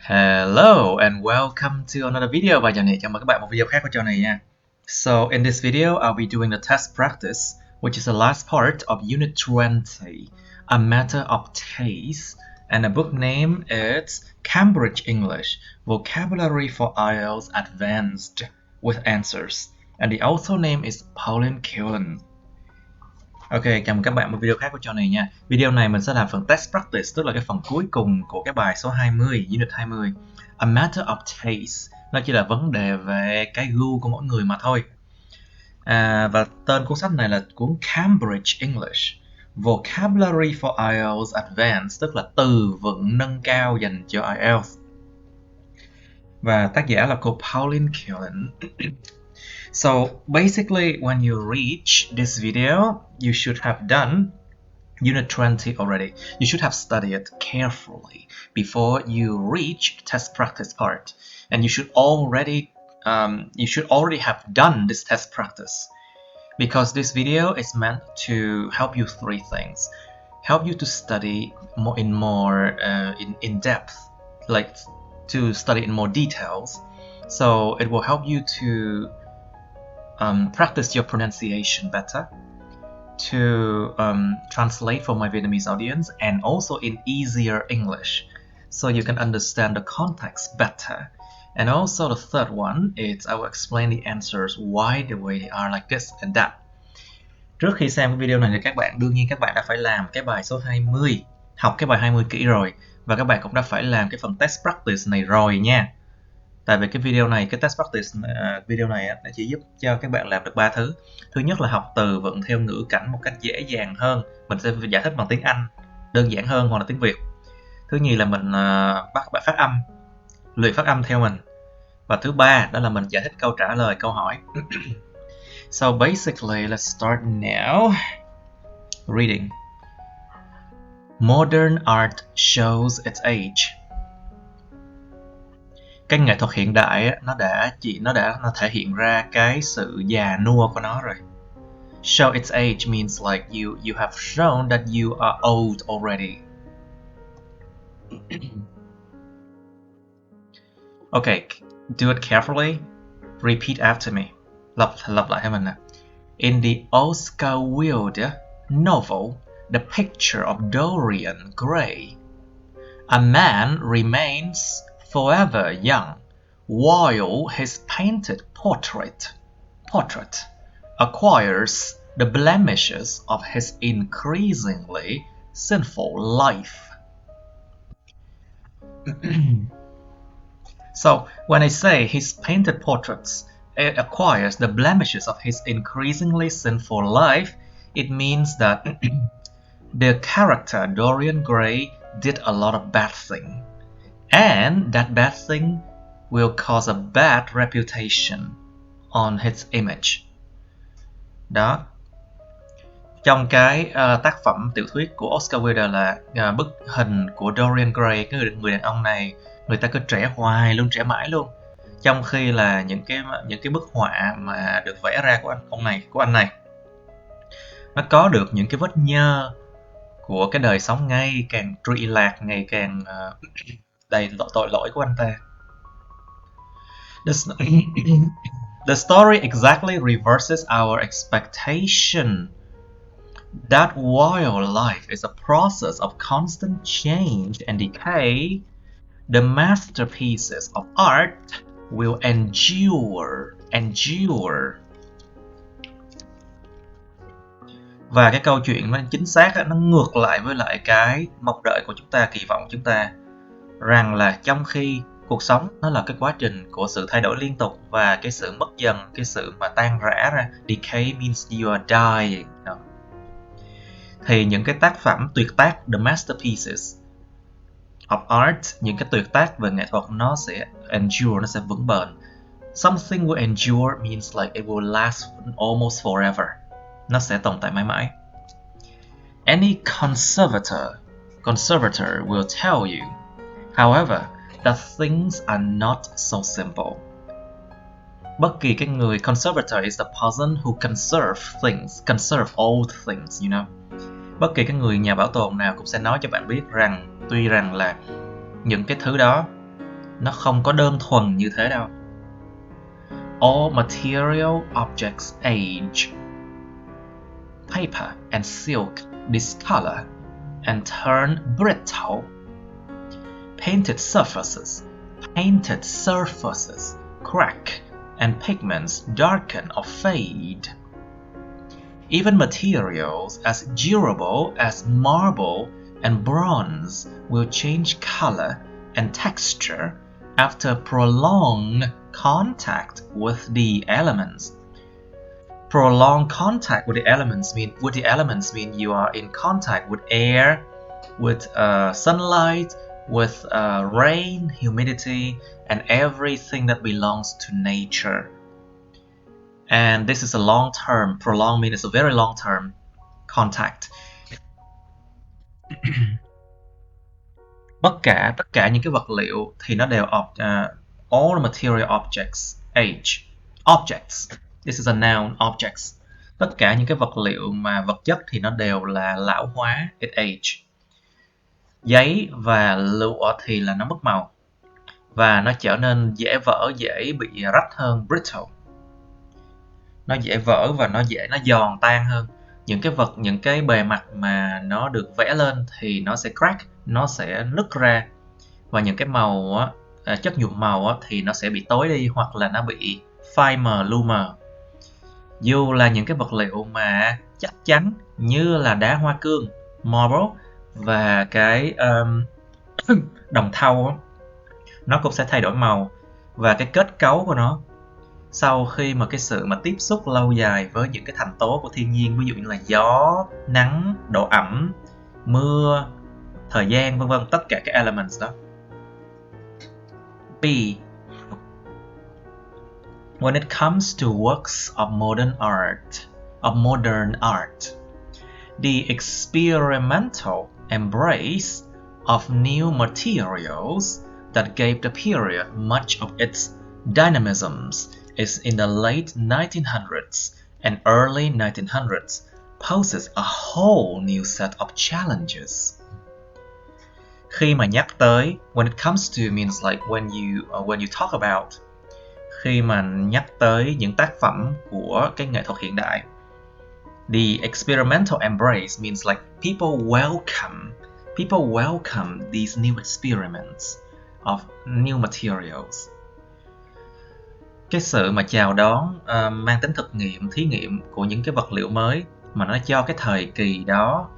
Hello and welcome to another video. Và chào mừng các bạn một video khác của channel này nha. So in this video, I'll be doing the test practice, which is the last part of Unit 20, A Matter of Taste, and the book name is Cambridge English, Vocabulary for IELTS Advanced with Answers, and the author name is Pauline Killen. Ok, chào mừng các bạn một video khác của channel này nha. Video này mình sẽ làm phần test practice, tức là cái phần cuối cùng của cái bài số 20, Unit 20. A Matter of Taste, nó chỉ là vấn đề về cái gu của mỗi người mà thôi. Và tên cuốn sách này là cuốn Cambridge English, Vocabulary for IELTS Advanced, tức là từ vựng nâng cao dành cho IELTS. Và tác giả là cô Pauline Killen. So basically, when you reach this video, you should have done Unit 20 already. You should have studied it carefully before you reach test practice part, and you should already have done this test practice, because this video is meant to help you three things: help you to study in depth, like to study in more details. So it will help you to practice your pronunciation better, to translate for my Vietnamese audience, and also in easier English, so you can understand the context better. And also the third one is I will explain the answers why the way they are like this and that. Trước khi xem cái video này thì đương nhiên các bạn đã phải làm cái bài số 20, học cái bài 20 kỹ rồi, và các bạn cũng đã phải làm cái phần test practice này rồi nha. Tại vì cái video này, cái test practice video này nó chỉ giúp cho các bạn làm được 3 thứ. Thứ nhất là học từ vựng theo ngữ cảnh một cách dễ dàng hơn. Mình sẽ giải thích bằng tiếng Anh đơn giản hơn hoặc là tiếng Việt. Thứ nhì là mình bắt bạn phát âm, luyện phát âm theo mình. Và thứ ba đó là mình giải thích câu trả lời câu hỏi. So basically, let's start now. Reading. Modern art shows its age. Cái nghệ thuật hiện đại nó thể hiện ra cái sự già nua của nó rồi. Show its age means like you have shown that you are old already. Okay, do it carefully. Repeat after me. Lặp lạiให้mình nè. In the Oscar Wilde novel, The Picture of Dorian Gray, a man remains forever young, while his painted portrait acquires the blemishes of his increasingly sinful life. So when I say his painted portraits acquires the blemishes of his increasingly sinful life, it means that the character Dorian Gray did a lot of bad things. And that bad thing will cause a bad reputation on his image. Đó. Trong cái tác phẩm tiểu thuyết của Oscar Wilde là bức hình của Dorian Gray, cái người đàn ông này, người ta cứ trẻ hoài luôn, trẻ mãi luôn. Trong khi là những cái bức họa mà được vẽ ra của anh này, nó có được những cái vết nhơ của cái đời sống ngày càng trụy lạc, ngày càng đầy tội lỗi của anh ta. The story exactly reverses our expectation that while life is a process of constant change and decay, the masterpieces of art will endure. Và cái câu chuyện nó chính xác, nó ngược lại với lại cái mong đợi của chúng ta, kỳ vọng của chúng ta, rằng là trong khi cuộc sống nó là cái quá trình của sự thay đổi liên tục và cái sự mất dần, cái sự mà tan rã ra, decay means you are dying. Thì những cái tác phẩm tuyệt tác, the masterpieces of art, những cái tuyệt tác về nghệ thuật, nó sẽ endure, nó sẽ vững bền. Something will endure means like it will last almost forever. Nó sẽ tồn tại mãi mãi. Any conservator will tell you, however, that things are not so simple. Bất kỳ cái người conservator is the person who conserve old things, you know. Bất kỳ cái người nhà bảo tồn nào cũng sẽ nói cho bạn biết rằng tuy rằng là những cái thứ đó nó không có đơn thuần như thế đâu. All material objects age. Paper and silk discolor and turn brittle. Painted surfaces crack and pigments darken or fade. Even materials as durable as marble and bronze will change color and texture after prolonged contact with the elements. Prolonged contact with the elements mean you are in contact with air, with sunlight, with rain, humidity, and everything that belongs to nature. And this is a long term. Prolonged means it's a very long term contact. Tất cả những cái vật liệu thì nó đều all the material objects age. Objects. This is a noun, objects. Tất cả những cái vật liệu mà vật chất thì nó đều là lão hóa, it age. Giấy và lụa thì là nó mất màu và nó trở nên dễ vỡ, dễ bị rách hơn, brittle. Nó dễ vỡ và nó giòn tan hơn. Những cái bề mặt mà nó được vẽ lên thì nó sẽ crack, nó sẽ nứt ra, và những cái màu chất nhuộm màu thì nó sẽ bị tối đi hoặc là nó bị phai mờ, lu mờ. Dù là những cái vật liệu mà chắc chắn như là đá hoa cương, marble, và cái đồng thau, nó cũng sẽ thay đổi màu, và cái kết cấu của nó sau khi mà cái sự mà tiếp xúc lâu dài với những cái thành tố của thiên nhiên, ví dụ như là gió, nắng, độ ẩm, mưa, thời gian, vân vân, tất cả các elements đó. B. When it comes to works of modern art, the experimental embrace of new materials that gave the period much of its dynamisms is in the late 1900s and early 1900s poses a whole new set of challenges. Khi mà nhắc tới, when it comes to means like when you talk about. Khi mà nhắc tới những tác phẩm của cái nghệ thuật hiện đại, the experimental embrace means like people welcome these new experiments of new materials. Cái sự mà chào đón mang tính thực nghiệm, thí nghiệm của những cái vật liệu mới, mà nó cho cái thời kỳ đó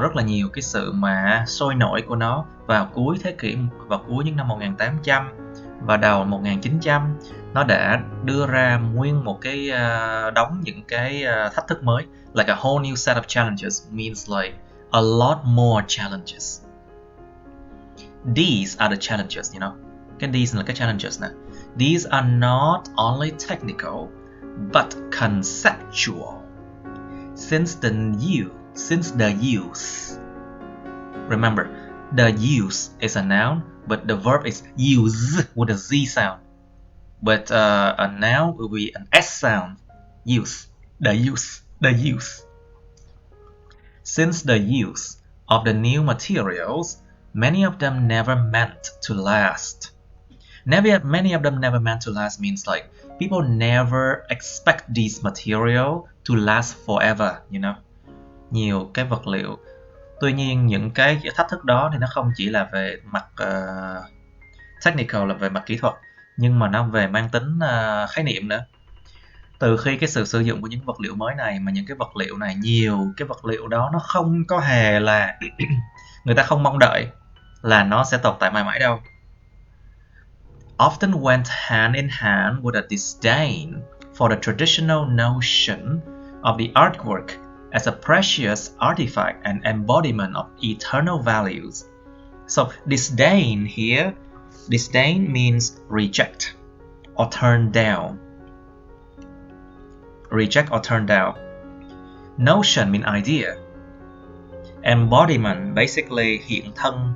rất là nhiều cái sự mà sôi nổi của nó vào cuối những năm 1800 và đầu 1900. Nó đã đưa ra nguyên một cái đống những cái thách thức mới, like a whole new set of challenges, means like a lot more challenges. These are the challenges, you know. Cái these là cái challenges nè. These are not only technical but conceptual. Since the use. Remember, the use is a noun, but the verb is use with a Z sound. But a noun will be an S sound. Use. The use. Since the use of the new materials, many of them never meant to last. Many of them never meant to last means like people never expect these material to last forever, you know. Nhiều cái vật liệu. Tuy nhiên những cái thách thức đó thì nó không chỉ là về mặt technical, là về mặt kỹ thuật, nhưng mà nó về mang tính khái niệm nữa. Từ khi cái sự sử dụng của những vật liệu mới này, mà những cái vật liệu này, nhiều cái vật liệu đó nó không có hề là người ta không mong đợi là nó sẽ tồn tại mãi mãi đâu. Often went hand in hand with a disdain for the traditional notion of the artwork as a precious artifact and embodiment of eternal values. So disdain here, disdain means reject or turn down. Reject or turn down. Notion means idea. Embodiment, basically hiện thân.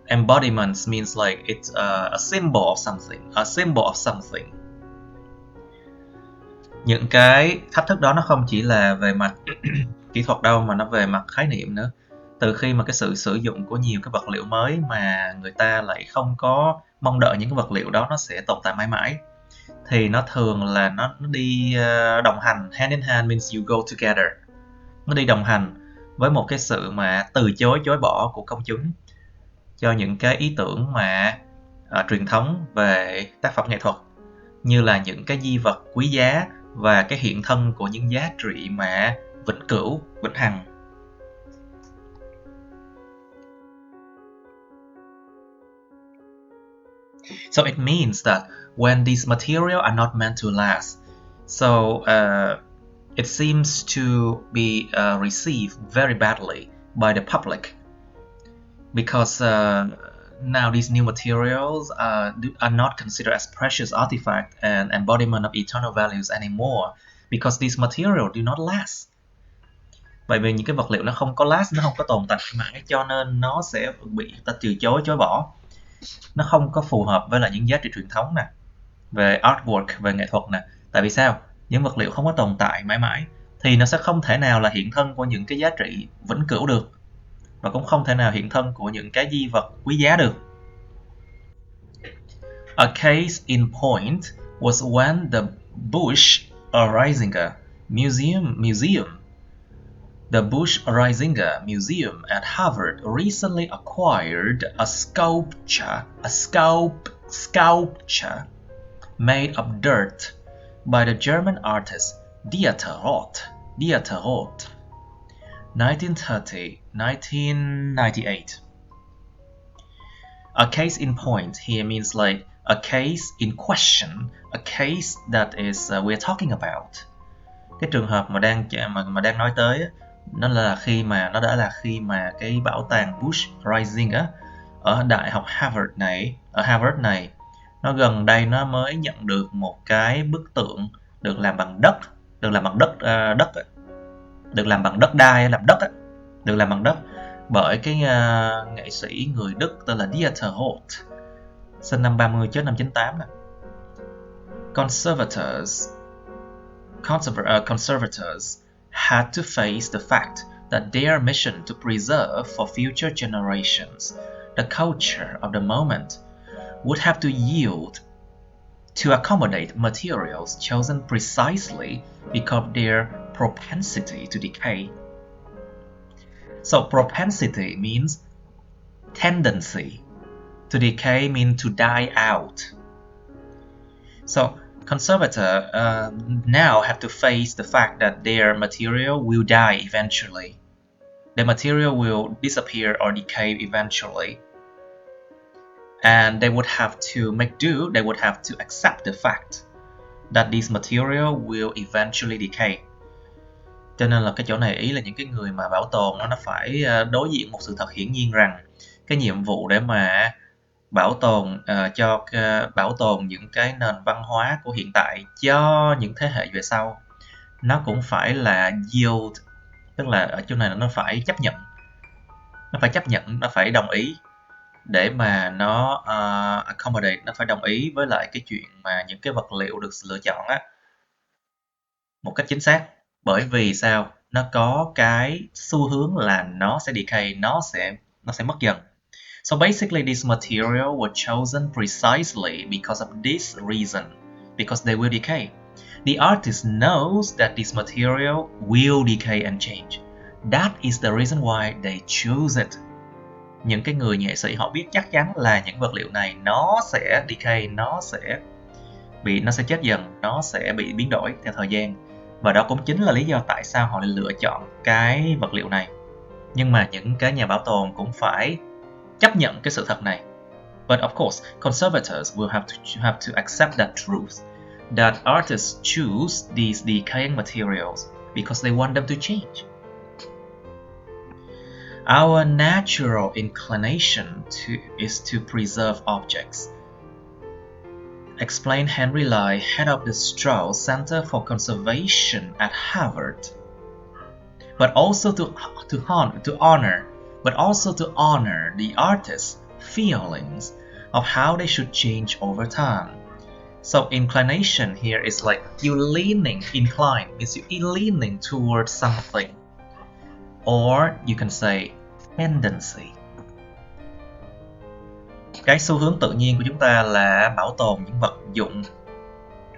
Embodiment means like it's a symbol of something. A symbol of something. Những cái thách thức đó nó không chỉ là về mặt kỹ thuật đâu, mà nó về mặt khái niệm nữa. Từ khi mà cái sự sử dụng của nhiều cái vật liệu mới mà người ta lại không có mong đợi những cái vật liệu đó nó sẽ tồn tại mãi mãi, thì nó thường là nó đi đồng hành, hand in hand means you go together. Nó đi đồng hành với một cái sự mà từ chối, chối bỏ của công chúng cho những cái ý tưởng mà truyền thống về tác phẩm nghệ thuật, như là những cái di vật quý giá và cái hiện thân của những giá trị mà vĩnh cửu, vĩnh hằng. So it means that when these materials are not meant to last, so it seems to be received very badly by the public, because now these new materials are not considered as precious artifact and embodiment of eternal values anymore, because these materials do not last. Bởi vì những cái vật liệu nó không có last, nó không có tồn tại mãi, cho nên nó sẽ bị ta từ chối, chối bỏ. Nó không có phù hợp với lại những giá trị truyền thống nè, về artwork, về nghệ thuật nè. Tại vì sao? Những vật liệu không có tồn tại mãi mãi thì nó sẽ không thể nào là hiện thân của những cái giá trị vĩnh cửu được, và cũng không thể nào hiện thân của những cái di vật quý giá được. A case in point was when the Busch-Reisinger Museum The Busch-Reisinger Museum at Harvard recently acquired a sculpture made of dirt by the German artist Dieter Roth, 1998. A case in point here means like a case in question, a case that is we're talking about. Cái trường hợp mà đang nói tới nó đã là khi mà cái bảo tàng Busch-Reisinger ở đại học Harvard này, nó gần đây nó mới nhận được một cái bức tượng được làm bằng đất, được làm bằng đất bởi cái nghệ sĩ người Đức tên là Dieter Roth, sinh năm 30, chết năm 98 nè. Conservators had to face the fact that their mission to preserve for future generations the culture of the moment would have to yield to accommodate materials chosen precisely because of their propensity to decay. So propensity means tendency. To decay means to die out. So conservators now have to face the fact that their material will die eventually. The material will disappear or decay eventually. And they would have to make do, they would have to accept the fact that this material will eventually decay. Cho nên là cái chỗ này ý là những cái người mà bảo tồn nó phải đối diện một sự thật hiển nhiên rằng cái nhiệm vụ để mà bảo tồn những cái nền văn hóa của hiện tại cho những thế hệ về sau, nó cũng phải là yield, tức là ở chỗ này nó phải chấp nhận, nó phải đồng ý để mà nó accommodate, nó phải đồng ý với lại cái chuyện mà những cái vật liệu được lựa chọn á một cách chính xác. Bởi vì sao? Nó có cái xu hướng là nó sẽ decay, nó sẽ mất dần. So basically these materials were chosen precisely because of this reason, because they will decay. The artist knows that this material will decay and change. That is the reason why they choose it. Những cái người nghệ sĩ họ biết chắc chắn là những vật liệu này nó sẽ decay, nó sẽ chết dần, nó sẽ bị biến đổi theo thời gian. Và đó cũng chính là lý do tại sao họ lại lựa chọn cái vật liệu này. Nhưng mà những cái nhà bảo tồn cũng phải chấp nhận cái sự thật này. But of course, conservators will have to accept that truth, that artists choose these decaying materials because they want them to change. Our natural inclination is to preserve objects. Explained Henry Lai, head of the Strauss Center for Conservation at Harvard. But also to honor the artist's feelings of how they should change over time. So inclination here is like incline means you leaning towards something, or you can say tendency. Cái xu hướng tự nhiên của chúng ta là bảo tồn những vật dụng.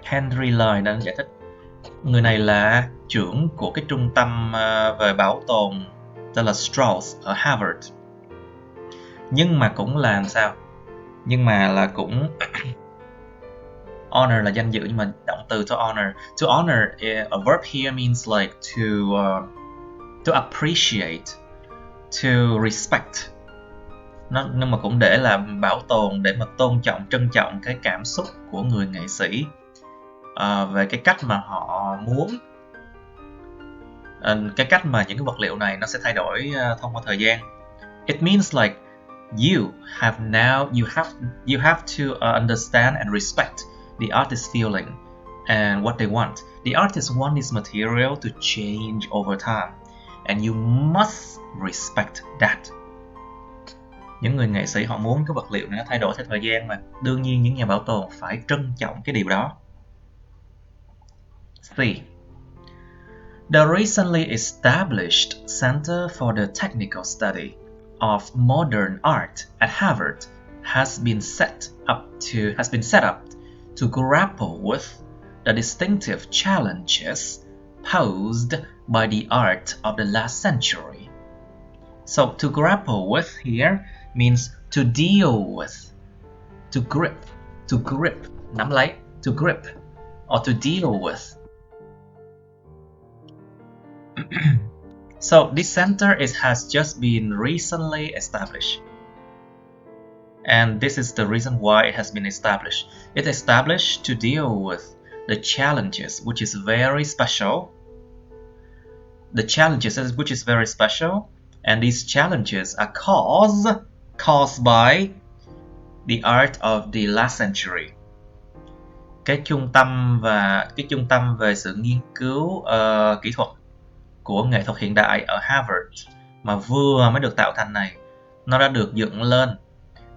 Henry Lloyd đã giải thích. Người này là trưởng của cái trung tâm về bảo tồn tên là Strauss ở Harvard. Nhưng mà cũng là làm sao? Nhưng mà là cũng honor là danh dự, nhưng mà động từ to honor. To honor, a verb here means like to appreciate, to respect. Nhưng mà cũng để là bảo tồn, để mà tôn trọng, trân trọng cái cảm xúc của người nghệ sĩ về cái cách mà họ muốn, cái cách mà những cái vật liệu này nó sẽ thay đổi thông qua thời gian. It means like you have to understand and respect the artist's feeling and what they want. The artist want this material to change over time, and you must respect that. Những người nghệ sĩ họ muốn cái vật liệu này nó thay đổi theo thời gian, mà đương nhiên những nhà bảo tồn phải trân trọng cái điều đó. C. The recently established Center for the Technical Study of Modern Art at Harvard has been set up to grapple with the distinctive challenges posed by the art of the last century. So to grapple with here means to deal with, to grip, nắm lấy, to grip, or to deal with. So this center has just been recently established, and this is the reason why it has been established. It's established to deal with the challenges, which is very special. The challenges which is very special, and these challenges are caused by the art of the last century. Cái trung tâm về sự nghiên cứu kỹ thuật của nghệ thuật hiện đại ở Harvard mà vừa mới được tạo thành này, nó đã được dựng lên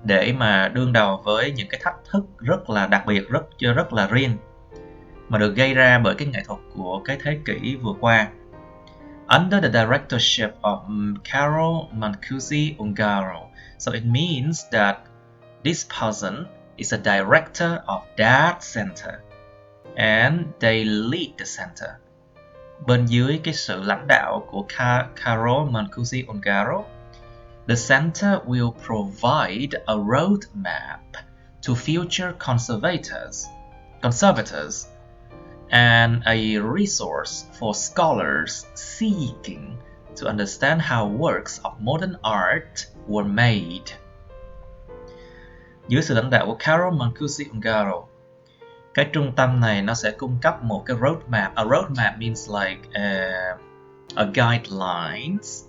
để mà đương đầu với những cái thách thức rất là đặc biệt, rất là riêng mà được gây ra bởi cái nghệ thuật của cái thế kỷ vừa qua. Under the directorship of Carol Mancusi Ungaro. So it means that this person is a director of that center and they lead the center. Bên dưới cái sự lãnh đạo của Carol Mancusi Ungaro, the center will provide a roadmap to future conservators and a resource for scholars seeking to understand how works of modern art were made. Dưới sự lãnh đạo của Carol Mancusi Ungaro, cái trung tâm này nó sẽ cung cấp một cái roadmap. A roadmap means like a guidelines.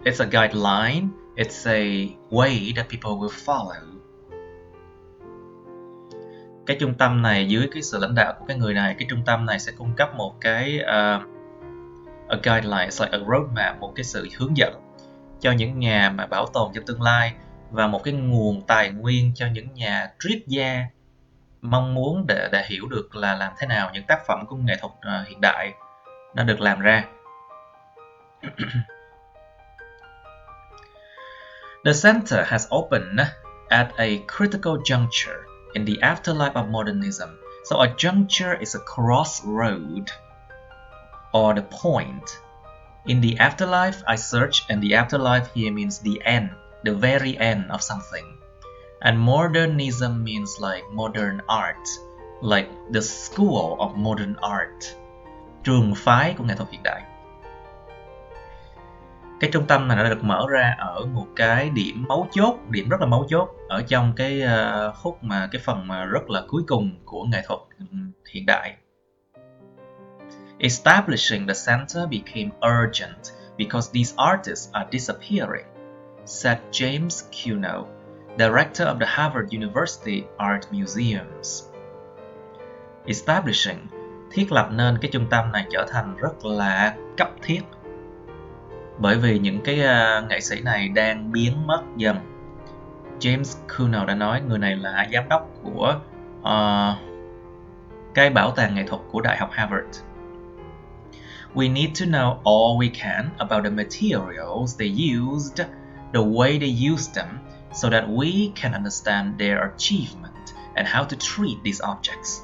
It's a guideline. It's a way that people will follow. Cái trung tâm này, dưới cái sự lãnh đạo của cái người này, cái trung tâm này sẽ cung cấp một cái a guideline, like a roadmap, một cái sự hướng dẫn cho những nhà mà bảo tồn trong tương lai, và một cái nguồn tài nguyên cho những nhà triết gia mong muốn để hiểu được là làm thế nào những tác phẩm của nghệ thuật hiện đại nó được làm ra. The center has opened at a critical juncture in the afterlife of modernism. So a juncture is a crossroad or the point. In the afterlife, I search, and the afterlife here means the end, the very end of something. And modernism means like modern art, like the school of modern art, trường phái của nghệ thuật hiện đại. Cái trung tâm này đã được mở ra ở một cái điểm rất là mấu chốt ở trong cái khúc mà cái phần mà rất là cuối cùng của nghệ thuật hiện đại. Establishing the center became urgent because these artists are disappearing, said James Cuno, director of the Harvard University Art Museums. Establishing, thiết lập nên cái trung tâm này trở thành rất là cấp thiết, bởi vì những cái nghệ sĩ này đang biến mất dần. James Cuno đã nói, người này là giám đốc của cái bảo tàng nghệ thuật của Đại học Harvard. We need to know all we can about the materials they used, the way they used them, so that we can understand their achievement and how to treat these objects.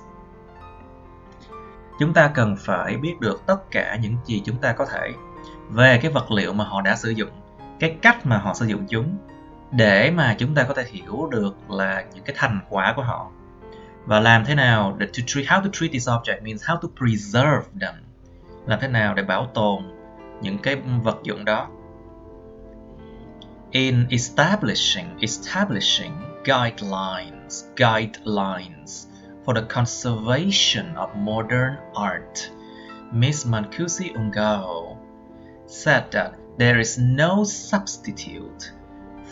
Chúng ta cần phải biết được tất cả những gì chúng ta có thể về cái vật liệu mà họ đã sử dụng, cái cách mà họ sử dụng chúng, để mà chúng ta có thể hiểu được là những cái thành quả của họ. Và làm thế nào để how to treat this object means how to preserve them. Làm thế nào để bảo tồn những cái vật dụng đó. In establishing guidelines for the conservation of modern art, Ms. Mancusi Ungaro said that there is no substitute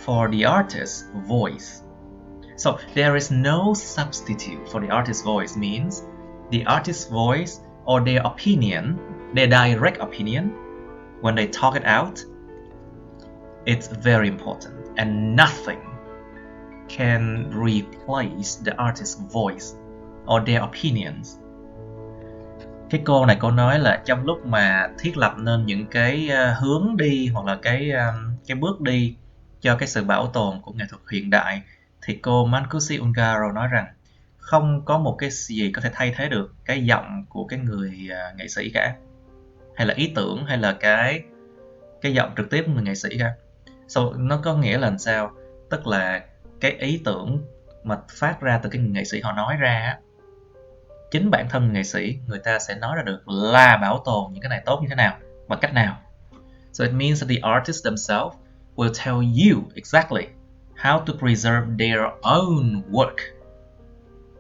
for the artist's voice. So there is no substitute for the artist's voice means the artist's voice or their opinion, their direct opinion, when they talk it out, it's very important, and nothing can replace the artist's voice or their opinions. Cái cô này cô nói là trong lúc mà thiết lập nên những cái hướng đi hoặc là cái bước đi cho cái sự bảo tồn của nghệ thuật hiện đại, thì cô Mancusi Ungaro nói rằng không có một cái gì có thể thay thế được cái giọng của cái người nghệ sĩ cả, hay là ý tưởng, hay là cái giọng trực tiếp của người nghệ sĩ cả. So, nó có nghĩa là làm sao? Tức là cái ý tưởng mà phát ra từ cái người nghệ sĩ họ nói ra, chính bản thân nghệ sĩ người ta sẽ nói ra được là bảo tồn những cái này tốt như thế nào, bằng cách nào. So it means that the artists themselves will tell you exactly how to preserve their own work.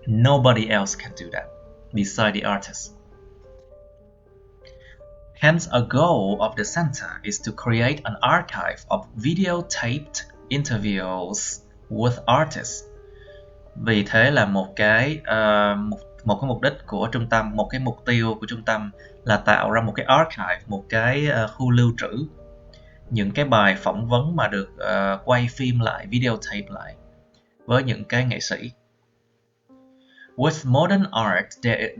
Nobody else can do that beside the artist. Hence, a goal of the center is to create an archive of videotaped interviews with artists. Vì thế là một cái mục đích của trung tâm, một cái mục tiêu của trung tâm là tạo ra một cái archive, một cái khu lưu trữ những cái bài phỏng vấn mà được quay phim lại, videotape lại với những cái nghệ sĩ. With modern art,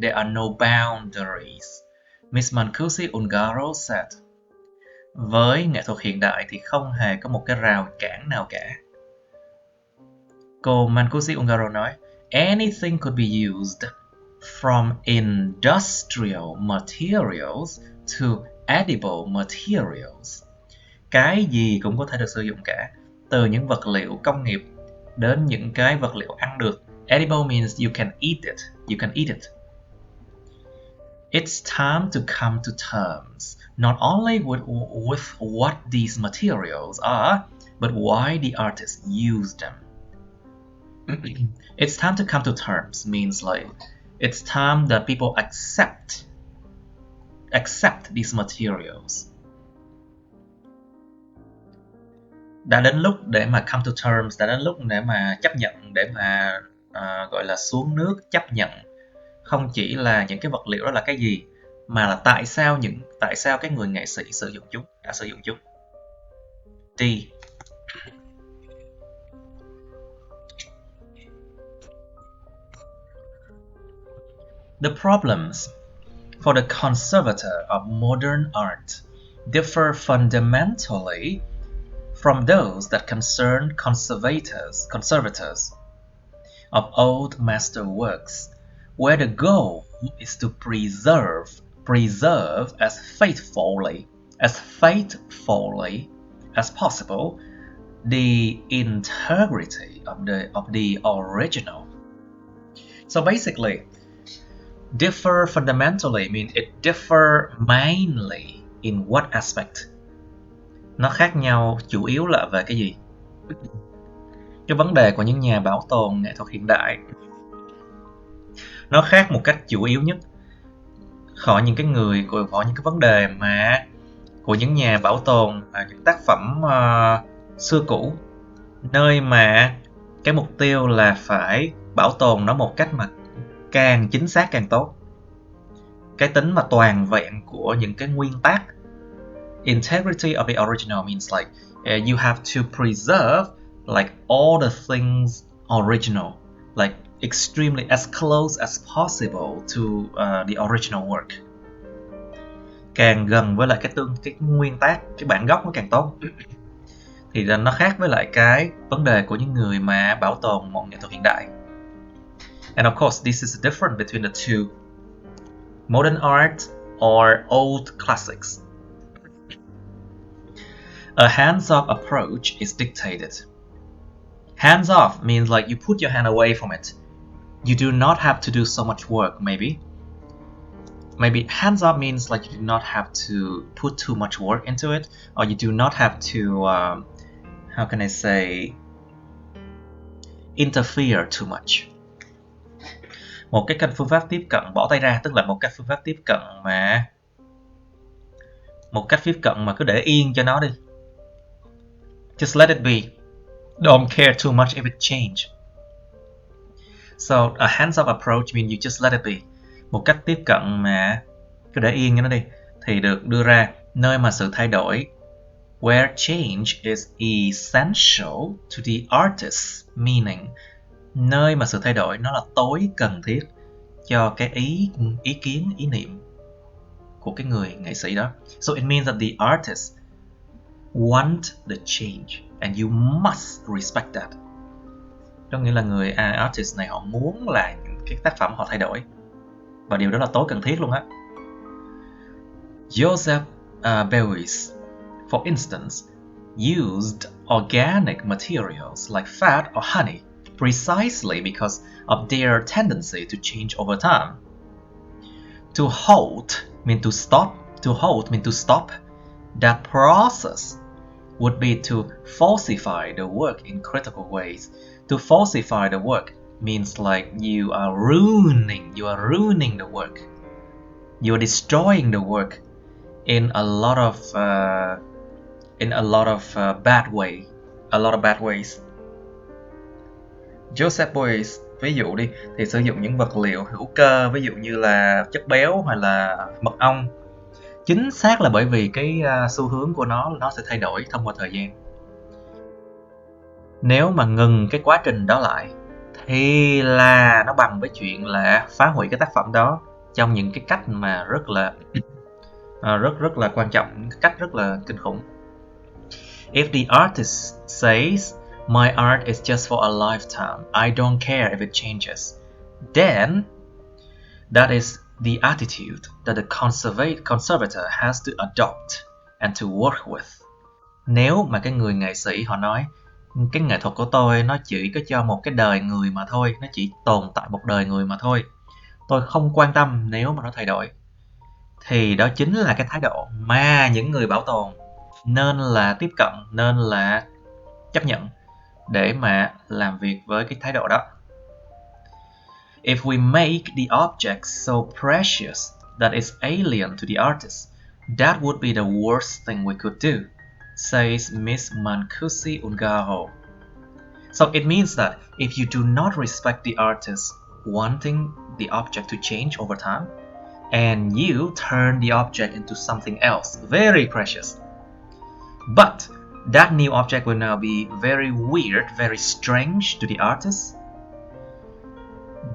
there are no boundaries, Ms. Mancusi Ungaro said. Với nghệ thuật hiện đại thì không hề có một cái rào cản nào cả. Cô Mancusi Ungaro nói, anything could be used from industrial materials to edible materials. Cái gì cũng có thể được sử dụng cả, từ những vật liệu công nghiệp đến những cái vật liệu ăn được. Edible means you can eat it. It's time to come to terms, not only with what these materials are, but why the artist used them. It's time to come to terms means like it's time that people accept these materials. Đã đến lúc để mà come to terms, đã đến lúc để mà chấp nhận, để mà gọi là xuống nước chấp nhận không chỉ là những cái vật liệu đó là cái gì, mà là tại sao cái người nghệ sĩ đã sử dụng chúng. D. The problems for the conservator of modern art differ fundamentally from those that concern conservators of old master works, where the goal is to preserve as faithfully as possible the integrity of the original. So basically, differ fundamentally means it differ mainly in what aspect? Nó khác nhau chủ yếu là về cái gì? Cái vấn đề của những nhà bảo tồn nghệ thuật hiện đại nó khác một cách chủ yếu nhất khỏi những cái vấn đề mà của những nhà bảo tồn những tác phẩm xưa cũ, nơi mà cái mục tiêu là phải bảo tồn nó một cách mà càng chính xác càng tốt. Cái tính mà toàn vẹn của những cái nguyên tác. Integrity of the original means like you have to preserve like all the things original, like extremely as close as possible to the original work. Càng gần với lại cái nguyên tác, cái bản gốc nó càng tốt. thì nó khác với lại cái vấn đề của những người mà bảo tồn một nghệ thuật hiện đại. And of course, this is different between the two: modern art or old classics. A hands-off approach is dictated. Hands-off means like you put your hand away from it. You do not have to do so much work, maybe. Maybe hands-off means like you do not have to put too much work into it, or you do not have to, how can I say, interfere too much. Một cái phương pháp tiếp cận bỏ tay ra, tức là một cái phương pháp tiếp cận mà cứ để yên cho nó đi. Just let it be. Don't care too much if it change. So a hands-off approach means you just let it be. Một cách tiếp cận mà cứ để yên cho nó đi thì được đưa ra nơi mà sự thay đổi, where change is essential to the artist, meaning nơi mà sự thay đổi nó là tối cần thiết cho cái ý kiến, ý niệm của cái người nghệ sĩ đó. So it means that the artist want the change and you must respect that. Có nghĩa là người artist này họ muốn là cái tác phẩm họ thay đổi, và điều đó là tối cần thiết luôn á. Joseph Beuys, for instance, used organic materials like fat or honey precisely because of their tendency to change over time. To halt means to stop. To halt means to stop. That process would be to falsify the work in critical ways. To falsify the work means like you are ruining the work. You are destroying the work in a lot of bad ways. Joseph Beuys ví dụ đi thì sử dụng những vật liệu hữu cơ, ví dụ như là chất béo hay là mật ong, chính xác là bởi vì cái xu hướng của nó sẽ thay đổi thông qua thời gian. Nếu mà ngừng cái quá trình đó lại thì là nó bằng với chuyện là phá hủy cái tác phẩm đó trong những cái cách mà rất là quan trọng, cách rất là kinh khủng. If the artist says my art is just for a lifetime, I don't care if it changes, then that is the attitude that the conservator has to adopt and to work with. Nếu mà cái người nghệ sĩ họ nói cái nghệ thuật của tôi nó chỉ có cho một cái đời người mà thôi, nó chỉ tồn tại một đời người mà thôi, tôi không quan tâm nếu mà nó thay đổi, thì đó chính là cái thái độ mà những người bảo tồn nên là tiếp cận, nên là chấp nhận để mà làm việc với cái thái độ đó. If we make the object so precious that it's alien to the artist, that would be the worst thing we could do, says Miss Mancusi Ungaro. So it means that if you do not respect the artist wanting the object to change over time, and you turn the object into something else very precious, but that new object will now be very weird, very strange to the artist,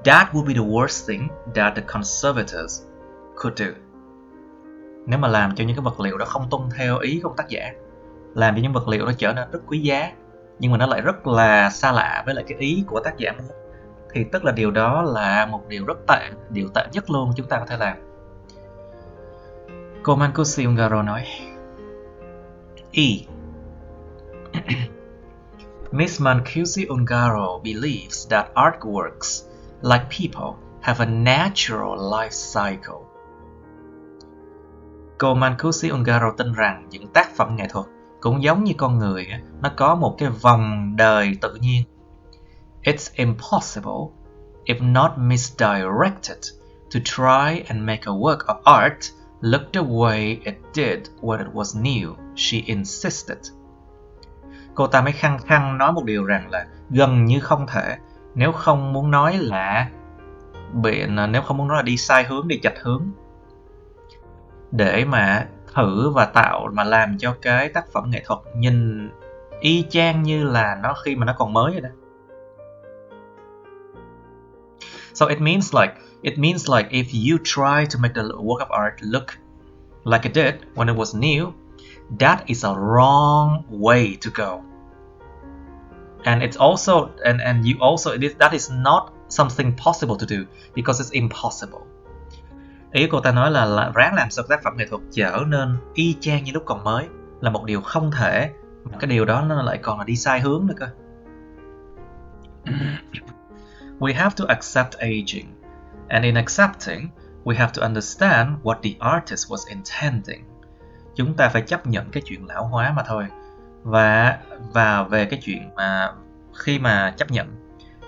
that would be the worst thing that the conservators could do. Nếu mà làm cho những cái vật liệu đó không tuân theo ý của tác giả, làm cho những vật liệu đó trở nên rất quý giá nhưng mà nó lại rất là xa lạ với lại cái ý của tác giả muốn, thì tức là điều đó là một điều rất tệ, điều tệ nhất luôn chúng ta có thể làm. Cô Mancusi Ungaro nói Miss Mancusi Ungaro believes that artworks, like people, have a natural life cycle. Cô Mancusi Ungaro tin rằng những tác phẩm nghệ thuật cũng giống như con người, nó có một cái vòng đời tự nhiên. It's impossible, if not misdirected, to try and make a work of art look the way it did when it was new, she insisted. Cô ta mới khăng khăng nói một điều rằng là gần như không thể, nếu không muốn nói là đi sai hướng, đi chệch hướng, để mà thử và tạo mà làm cho cái tác phẩm nghệ thuật nhìn y chang như là nó khi mà nó còn mới vậy đó. So it means like if you try to make the work of art look like it did when it was new, That is a wrong way to go. And it's also and you also that is not something possible to do because it's impossible. Ý cô ta nói là ráng làm sao tác phẩm nghệ thuật trở nên y chang như lúc còn mới là một điều không thể, mà cái điều đó nó lại còn là đi sai hướng nữa cơ. We have to accept aging, and in accepting, we have to understand what the artist was intending. Chúng ta phải chấp nhận cái chuyện lão hóa mà thôi. Và về cái chuyện mà khi mà chấp nhận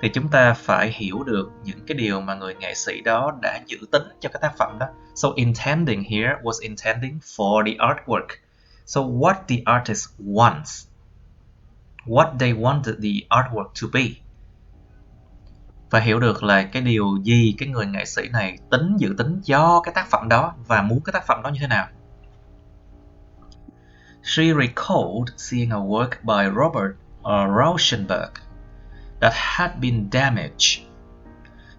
thì chúng ta phải hiểu được những cái điều mà người nghệ sĩ đó đã dự tính cho cái tác phẩm đó. So intending here was intending for the artwork. So what the artist wants, what they wanted the artwork to be. Phải hiểu được là cái điều gì cái người nghệ sĩ này dự tính cho cái tác phẩm đó và muốn cái tác phẩm đó như thế nào. She recalled seeing a work by Robert Rauschenberg that had been damaged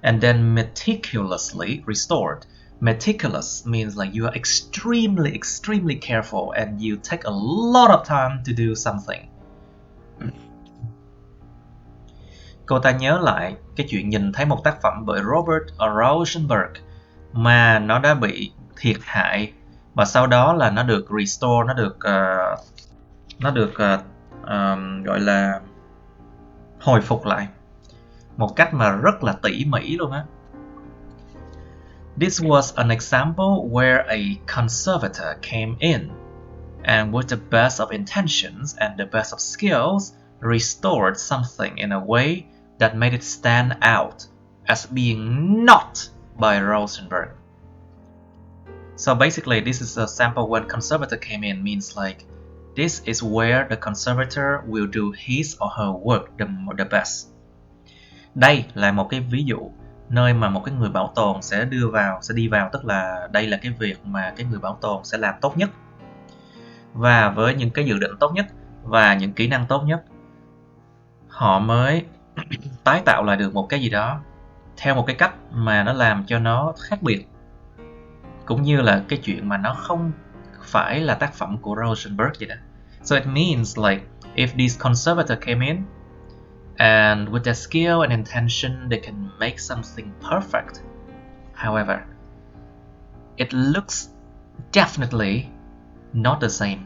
and then meticulously restored. Meticulous means like you are extremely careful and you take a lot of time to do something. Cô ta nhớ lại cái chuyện nhìn thấy một tác phẩm bởi Robert Rauschenberg mà nó đã bị thiệt hại và sau đó là nó được restore, nó được gọi là hồi phục lại một cách mà rất là tỉ mỉ luôn á. This was an example where a conservator came in and with the best of intentions and the best of skills restored something in a way that made it stand out as being not by Rauschenberg. So basically this is a sample when conservator came in means like this is where the conservator will do his or her work the best. Đây là một cái ví dụ nơi mà một cái người bảo tồn sẽ đi vào, tức là đây là cái việc mà cái người bảo tồn sẽ làm tốt nhất. Và với những cái dự định tốt nhất và những kỹ năng tốt nhất, họ mới tái tạo lại được một cái gì đó theo một cái cách mà nó làm cho nó khác biệt. Cũng như là cái chuyện mà nó không phải là tác phẩm của Rauschenberg vậy đó. So it means like if this conservator came in and with their skill and intention they can make something perfect. However, it looks definitely not the same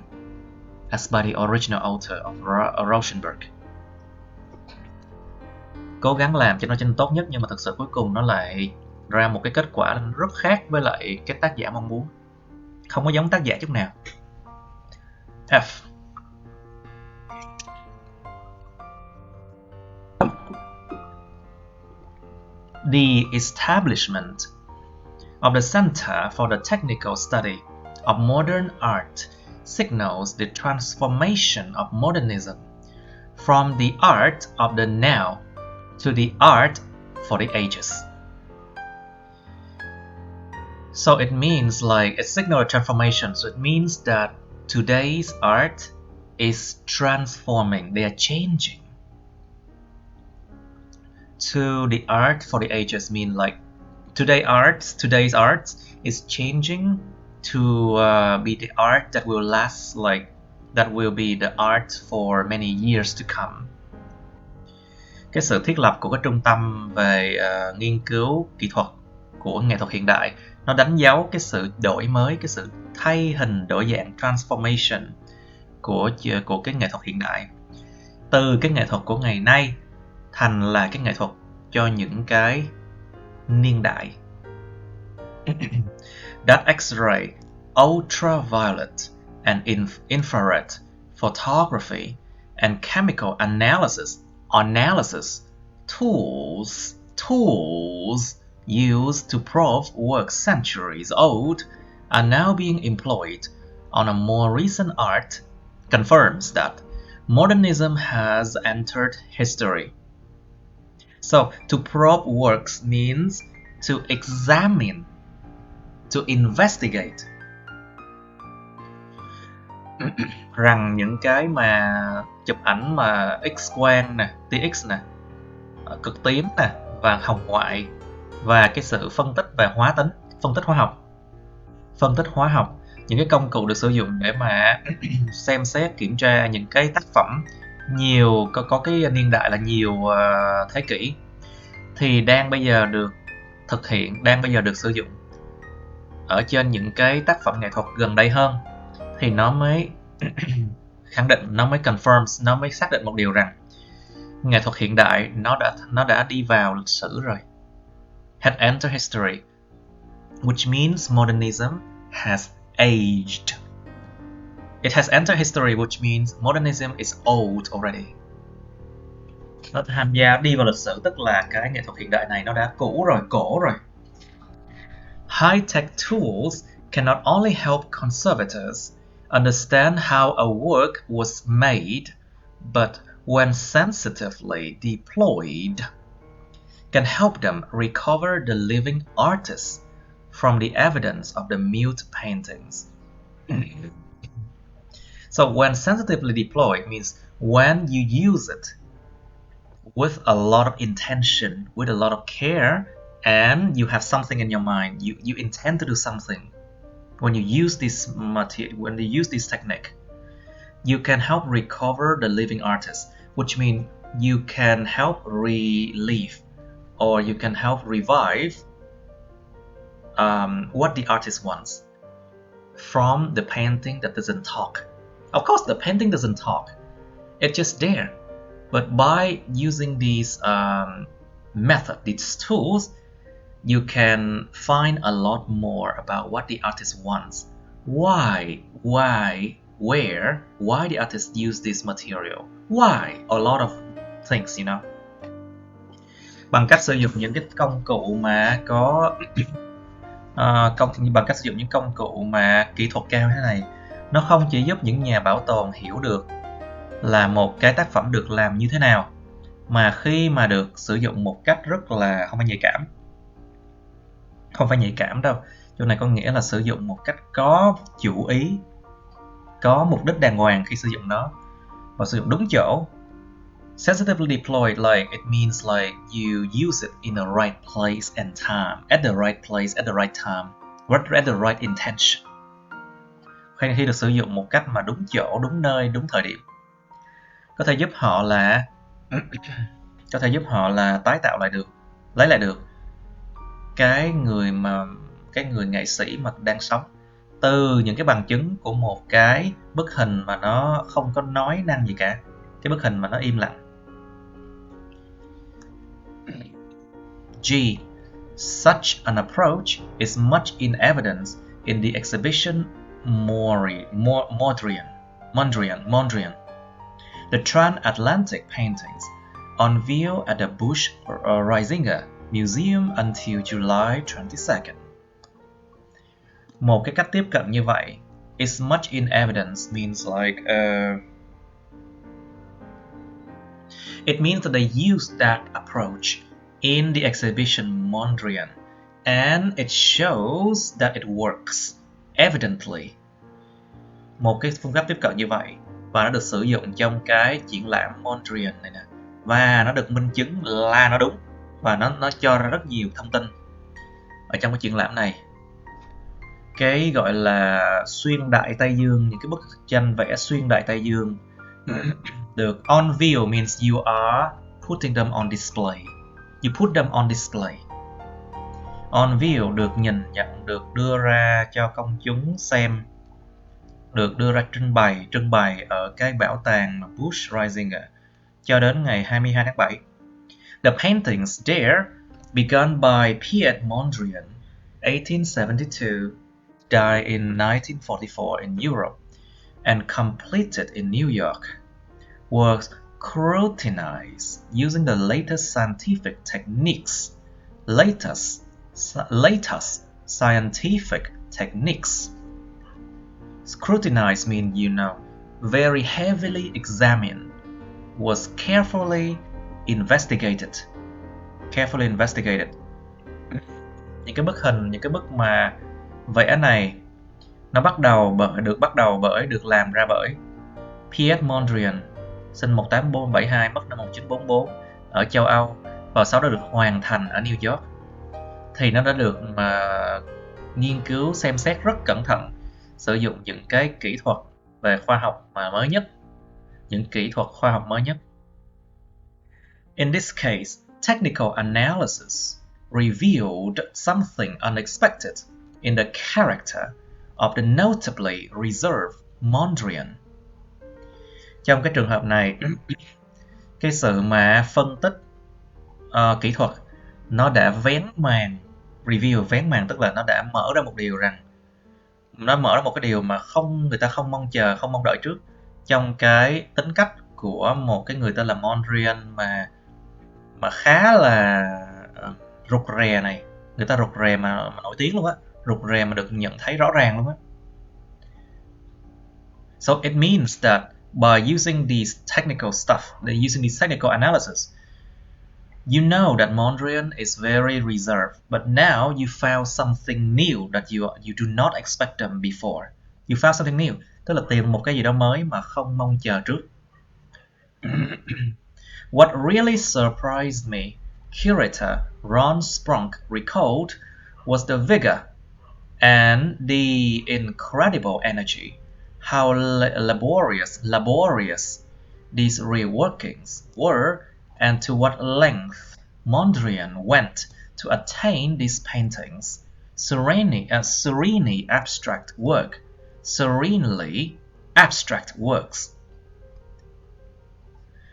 as by the original author of Rauschenberg. Cố gắng làm cho nó trên tốt nhất nhưng mà thực sự cuối cùng nó lại ra một cái kết quả rất khác với lại cái tác giả mong muốn. Không có giống tác giả chút nào. F. The establishment of the Center for the Technical Study of Modern Art signals the transformation of modernism from the art of the now to the art for the ages. So it means like a signal transformation. So it means that today's art is transforming. They are changing. To the art for the ages mean like today's art is changing to be the art that will last, like that will be the art for many years to come. Cái sự thiết lập của cái trung tâm về nghiên cứu kỹ thuật của nghệ thuật hiện đại nó đánh dấu cái sự đổi mới, cái sự thay hình đổi dạng transformation của cái nghệ thuật hiện đại, từ cái nghệ thuật của ngày nay thành là cái nghệ thuật cho những cái niên đại. That X-ray, ultraviolet and infrared photography and chemical analysis tools used to probe works centuries old are now being employed on a more recent art confirms that modernism has entered history. So to probe works means to examine, to investigate. Rằng những cái mà chụp ảnh mà X-quang nè, TX nè, cực tím nè và hồng ngoại và cái sự phân tích về phân tích hóa học những cái công cụ được sử dụng để mà xem xét kiểm tra những cái tác phẩm nhiều có cái niên đại là nhiều thế kỷ thì đang bây giờ được thực hiện, đang bây giờ được sử dụng ở trên những cái tác phẩm nghệ thuật gần đây hơn, thì nó mới khẳng định, nó mới confirm, nó mới xác định một điều rằng nghệ thuật hiện đại nó đã đi vào lịch sử rồi. Had entered history, which means modernism has aged. It has entered history, which means modernism is old already. Nó tham gia đi vào lịch sử, tức là cái nghệ thuật hiện đại này nó đã cũ rồi, cổ rồi. High-tech tools cannot only help conservators understand how a work was made, but when sensitively deployed, can help them recover the living artist from the evidence of the mute paintings. So when sensitively deployed means when you use it with a lot of intention, with a lot of care, and you have something in your mind, you intend to do something. When you use this material, when you use this technique, you can help recover the living artist, which means you can help relieve or you can help revive what the artist wants from the painting that doesn't talk. Of course, the painting doesn't talk. It's just there. But by using these methods, these tools, you can find a lot more about what the artist wants. Why, where, why the artist use this material. Why? A lot of things, you know. Bằng cách sử dụng những cái công cụ mà có bằng cách sử dụng những công cụ mà kỹ thuật cao thế này, nó không chỉ giúp những nhà bảo tồn hiểu được là một cái tác phẩm được làm như thế nào, mà khi mà được sử dụng một cách rất là không phải nhạy cảm đâu, chỗ này có nghĩa là sử dụng một cách có chủ ý, có mục đích đàng hoàng khi sử dụng nó và sử dụng đúng chỗ. Sensitively deployed, like it means like you use it in the right place and time, at the right place at the right time, at the right intention. Khi được sử dụng một cách mà đúng chỗ, đúng nơi, đúng thời điểm, có thể giúp họ là tái tạo lại được, lấy lại được cái người nghệ sĩ mà đang sống từ những cái bằng chứng của một cái bức hình mà nó không có nói năng gì cả, cái bức hình mà nó im lặng. G. Such an approach is much in evidence in the exhibition Mondrian, the transatlantic paintings on view at the Busch-Reisinger Museum until July 22nd. Một cái cách tiếp cận như vậy, is much in evidence means like it means that they used that approach in the exhibition Mondrian, and it shows that it works evidently. Một cái phương pháp tiếp cận như vậy và nó được sử dụng trong cái triển lãm Mondrian này nè, và nó được minh chứng là nó đúng, và nó cho ra rất nhiều thông tin ở trong cái triển lãm này. Cái gọi là xuyên đại Tây Dương, những cái bức tranh vẽ xuyên đại Tây Dương được on view means you are putting them on display. You put them on display. On view được nhìn nhận, được đưa ra cho công chúng xem, được đưa ra trưng bày ở cái bảo tàng Busch-Reisinger cho đến ngày 22 tháng 7. The paintings there begun by Piet Mondrian, 1872, died in 1944 in Europe, and completed in New York, were scrutinized using the latest scientific techniques. Latest scientific techniques. Scrutinize means, you know, very heavily examined, was carefully investigated. Những cái bức hình, những cái bức mà vẽ này nó được làm ra bởi Piet Mondrian, sinh 1872, mất năm 1944 ở châu Âu, và sau đó được hoàn thành ở New York. Thì nó đã được nghiên cứu, xem xét rất cẩn thận sử dụng những cái kỹ thuật về khoa học mà mới nhất, những kỹ thuật khoa học mới nhất. In this case, technical analysis revealed something unexpected in the character of the notably reserved Mondrian. Trong cái trường hợp này, cái sự mà phân tích kỹ thuật nó đã vén màn, review vén màn tức là nó đã mở ra một điều rằng, nó mở ra một cái điều mà người ta không mong chờ, không mong đợi trước trong cái tính cách của một cái người tên là Mondrian mà khá là rụt rè này, người ta rụt rè mà nổi tiếng luôn á, rụt rè mà được nhận thấy rõ ràng luôn á. So it means that by using these technical using these technical analysis, you know that Mondrian is very reserved, but now you found something new that you do not expect them before. You found something new, tức là tìm một cái gì đó mới mà không mong chờ trước. What really surprised me, curator Ron Sprunk recalled, was the vigor and the incredible energy, how laborious these reworkings were, and to what length Mondrian went to attain these paintings. Serenely abstract works.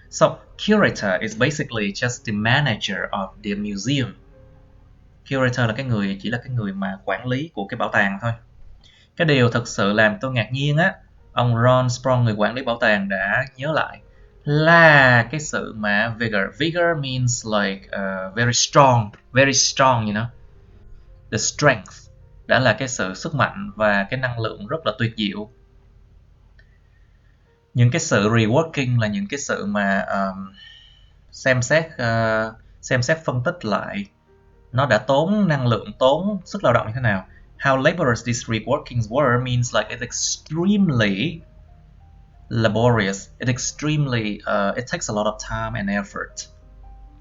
So, curator is basically just the manager of the museum. Curator là chỉ là cái người mà quản lý của cái bảo tàng thôi. Cái điều thực sự làm tôi ngạc nhiên á, ông Ron Sprung, người quản lý bảo tàng, đã nhớ lại là cái sự mà vigor. Vigor means like very strong, you know. The strength đã là cái sự sức mạnh và cái năng lượng rất là tuyệt diệu. Những cái sự reworking là những cái sự mà xem xét phân tích lại nó đã tốn năng lượng, tốn sức lao động như thế nào. How laborious these reworkings were means like it's extremely laborious. It takes a lot of time and effort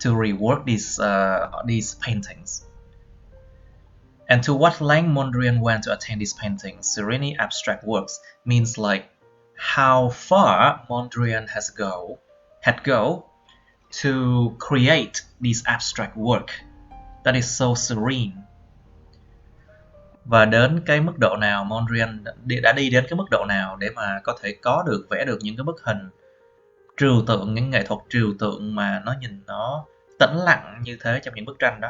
to rework these paintings. And to what length Mondrian went to attain these paintings, serene abstract works, means like how far Mondrian had go to create these abstract work that is so serene. Và đến cái mức độ nào Mondrian đã đi đến cái mức độ nào để mà có thể vẽ được những cái bức hình trừu tượng, những nghệ thuật trừu tượng mà nó nhìn nó tĩnh lặng như thế trong những bức tranh đó.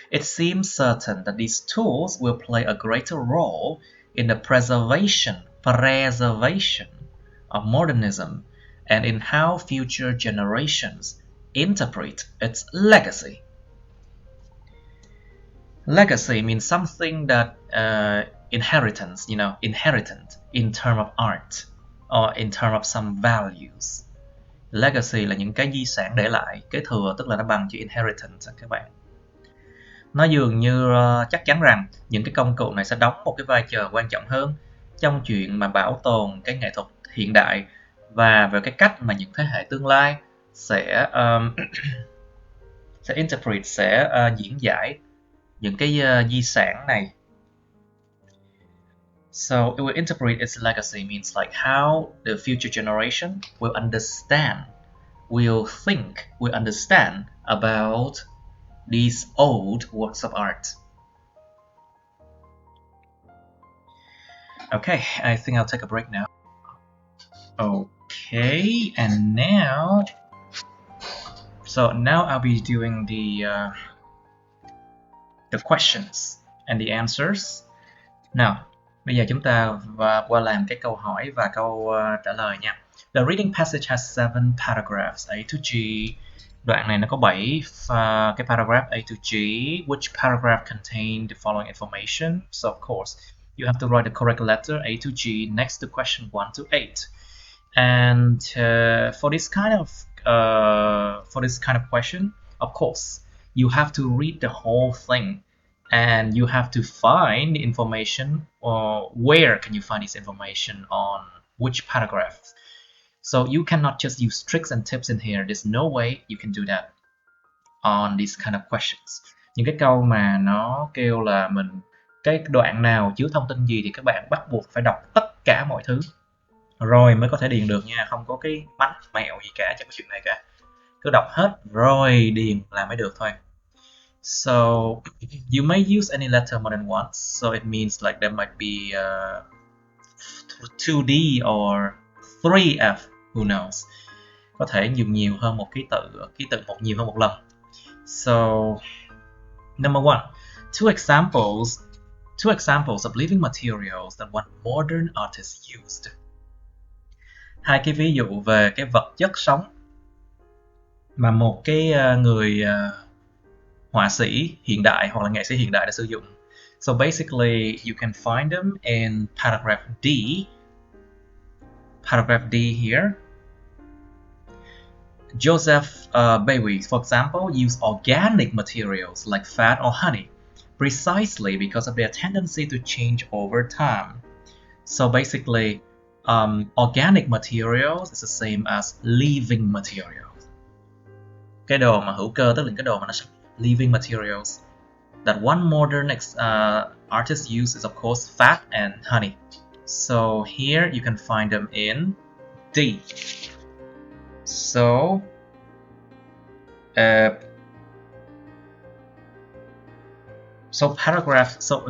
It seems certain that these tools will play a greater role in the preservation of modernism and in how future generations interpret its legacy. Legacy means something that inheritance in terms of art or in terms of some values. Legacy là những cái di sản để lại, kế thừa tức là nó bằng chữ inheritance các bạn. Nó dường như chắc chắn rằng những cái công cụ này sẽ đóng một cái vai trò quan trọng hơn trong chuyện mà bảo tồn cái nghệ thuật hiện đại và về cái cách mà những thế hệ tương lai sẽ diễn giải những cái di sản này. So it will interpret its legacy means like how the future generation will understand about these old works of art. Okay, I think I'll take a break now. Okay, and now I'll be doing the questions and the answers. Nào, bây giờ chúng ta qua làm cái câu hỏi và câu trả lời nha. The reading passage has 7 paragraphs A to G. Đoạn này nó có 7 cái paragraph A to G. Which paragraph contain the following information? So of course, you have to write the correct letter A to G next to question 1 to 8. And for this kind of question, of course, you have to read the whole thing, and you have to find the information, or where can you find this information on which paragraph. So you cannot just use tricks and tips in here. There's no way you can do that on these kind of questions. Những cái câu mà nó kêu là mình cái đoạn nào chứa thông tin gì thì các bạn bắt buộc phải đọc tất cả mọi thứ rồi mới có thể điền được nha, không có cái mánh mẹo gì cả trong cái chuyện này cả, cứ đọc hết rồi điền là mới được thôi. So you may use any letter more than once, so it means like there might be 2D or 3F, who knows, có thể nhiều hơn một ký tự một nhiều hơn một lần. So number one, two examples of living materials that one modern artist used. Hai cái ví dụ về cái vật chất sống mà một cái người họa sĩ hiện đại hoặc là nghệ sĩ hiện đại đã sử dụng. So basically you can find them in paragraph D. Paragraph D here. Joseph Bailey, for example, used organic materials like fat or honey precisely because of their tendency to change over time. So basically, organic materials is the same as living materials. Cái đồ mà hữu cơ tức là cái đồ mà nó living materials that one modern artist uses is of course fat and honey. So here you can find them in D. So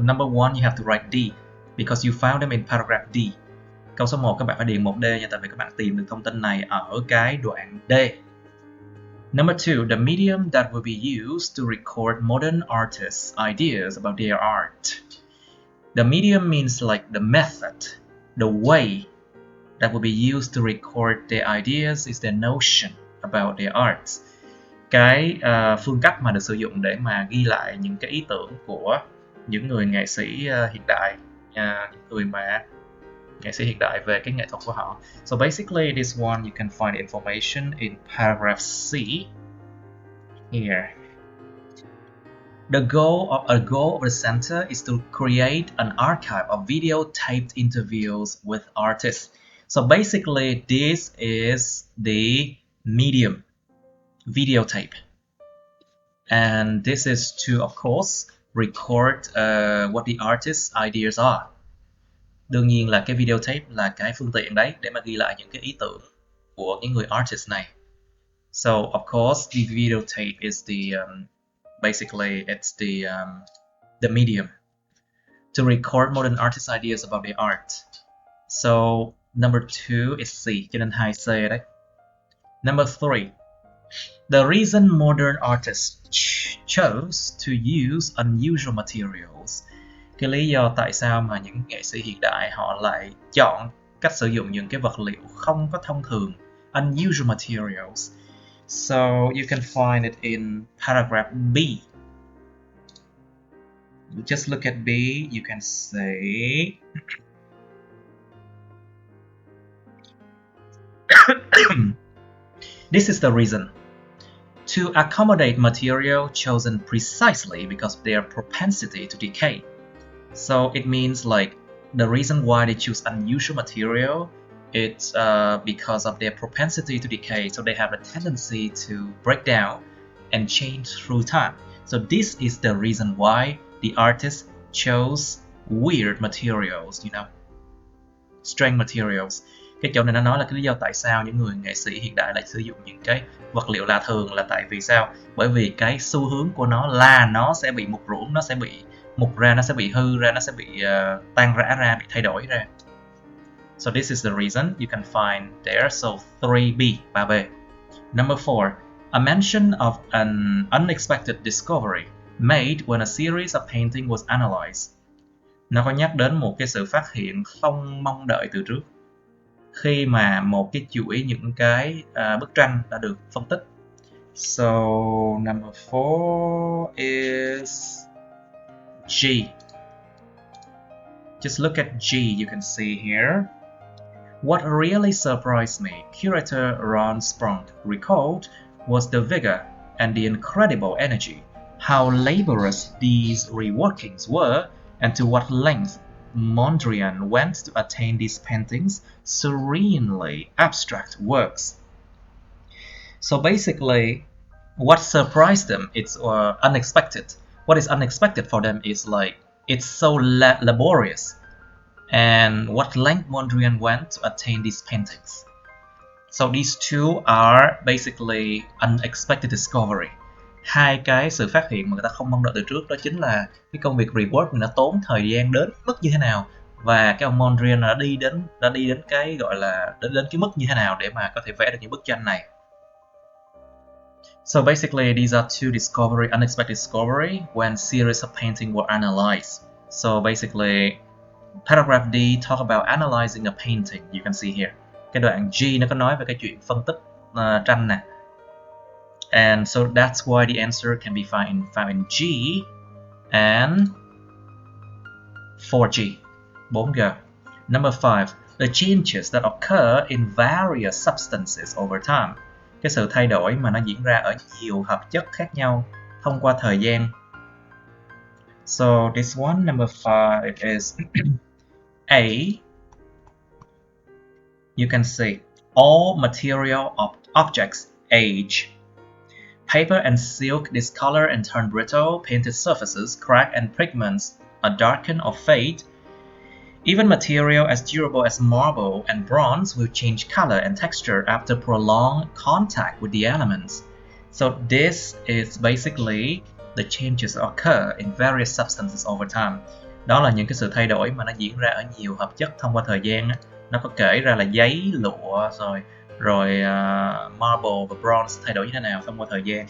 number one you have to write D because you found them in paragraph D. Câu số 1 các bạn phải điền một D nha, tại vì các bạn tìm được thông tin này ở cái đoạn D. Number two, the medium that will be used to record modern artists' ideas about their art. The medium means like the method, the way that will be used to record their ideas is their notion about their art. Cái phương cách mà được sử dụng để mà ghi lại những cái ý tưởng của những người nghệ sĩ hiện đại, những người mà nghệ sĩ hiện đại về cái nghệ thuật của họ. So basically this one you can find information in paragraph C here. The goal of the center is to create an archive of videotaped interviews with artists. So basically this is the medium, videotape, and this is to of course record what the artist's ideas are. Đương nhiên là cái videotape là cái phương tiện đấy để mà ghi lại những cái ý tưởng của những người artist này. So of course the videotape is the basically it's the medium to record modern artists' ideas about their art. So number 2 is C, cho nên 2C đấy. Number 3, the reason modern artists chose to use unusual materials. Cái lý do tại sao mà những nghệ sĩ hiện đại họ lại chọn cách sử dụng những cái vật liệu không có thông thường, unusual materials. So you can find it in paragraph B. Just look at B, you can say this is the reason. To accommodate material chosen precisely because of their propensity to decay. So it means like the reason why they choose unusual material, it's because of their propensity to decay. So they have a tendency to break down and change through time. So this is the reason why the artist chose weird materials, you know, strange materials. Cái chỗ này nó nói là cái lý do tại sao những người nghệ sĩ hiện đại lại sử dụng những cái vật liệu lạ thường là tại vì sao? Bởi vì cái xu hướng của nó là nó sẽ bị mục ruỗng, nó sẽ bị mục ra, nó sẽ bị hư ra, nó sẽ bị tan rã ra, bị thay đổi ra. So this is the reason you can find there. So 3B, 3B. Number 4, a mention of an unexpected discovery made when a series of painting was analyzed. Nó có nhắc đến một cái sự phát hiện không mong đợi từ trước khi mà một cái chuỗi những cái bức tranh đã được phân tích. So number 4 is G. Just look at G, you can see here. What really surprised me, curator Ron Sprunk recalled, was the vigor and the incredible energy, how laborious these reworkings were, and to what length Mondrian went to attain these paintings' serenely abstract works. So basically, what surprised them, it's unexpected. What is unexpected for them is like it's so laborious. And what length Mondrian went to attain these paintings. So these two are basically unexpected discovery. Hai cái sự phát hiện mà người ta không mong đợi từ trước, đó chính là cái công việc rework này nó tốn thời gian đến mức như thế nào, và cái ông Mondrian đã đi đến cái gọi là đến cái mức như thế nào để mà có thể vẽ được những bức tranh này. So basically these are two unexpected discovery when series of painting were analyzed. So basically paragraph D talk about analyzing a painting. You can see here. Cái đoạn G nó có nói về cái chuyện phân tích tranh nè. And so that's why the answer can be found in G and 4G. 4G. Number 5. The changes that occur in various substances over time. Cái sự thay đổi mà nó diễn ra ở nhiều hợp chất khác nhau thông qua thời gian. So this one, number 5 is A. You can see all material objects age. Paper and silk discolor and turn brittle, painted surfaces crack and pigments are darkened or fade. Even material as durable as marble and bronze will change color and texture after prolonged contact with the elements. So this is basically the changes that occur in various substances over time. Đó là những cái sự thay đổi mà nó diễn ra ở nhiều hợp chất thông qua thời gian. Nó có kể ra là giấy, lụa, rồi marble và bronze thay đổi như thế nào thông qua thời gian.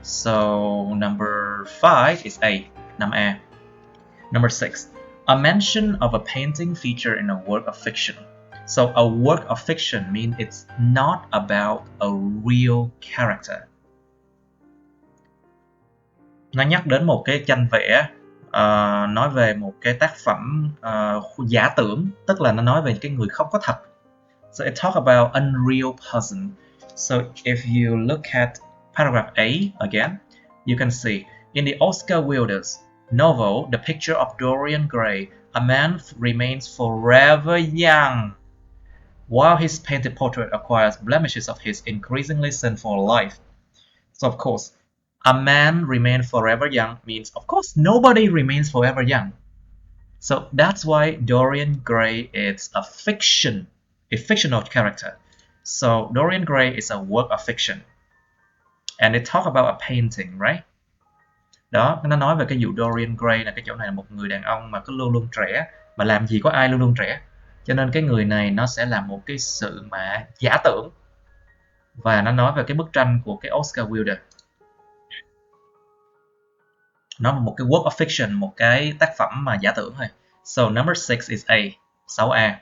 So number 5 is A, năm A. Number 6. A mention of a painting feature in a work of fiction. So a work of fiction means it's not about a real character. Nó nhắc đến một cái tranh vẽ, nói về một cái tác phẩm giả tưởng, tức là nó nói về cái người không có thật. So it talk about unreal person. So if you look at paragraph A again, you can see in the Oscar Wilde's novel, The Picture of Dorian Gray, a man remains forever young, while his painted portrait acquires blemishes of his increasingly sinful life. So of course, a man remains forever young means, of course, nobody remains forever young. So that's why Dorian Gray is a fictional character. So Dorian Gray is a work of fiction. And they talk about a painting, right? Đó, nó nói về cái vụ Dorian Gray là cái chỗ này là một người đàn ông mà cứ luôn luôn trẻ, mà làm gì có ai luôn luôn trẻ. Cho nên cái người này nó sẽ là một cái sự mà giả tưởng. Và nó nói về cái bức tranh của cái Oscar Wilde. Nó là một cái work of fiction, một cái tác phẩm mà giả tưởng thôi. So number 6 is A, 6A.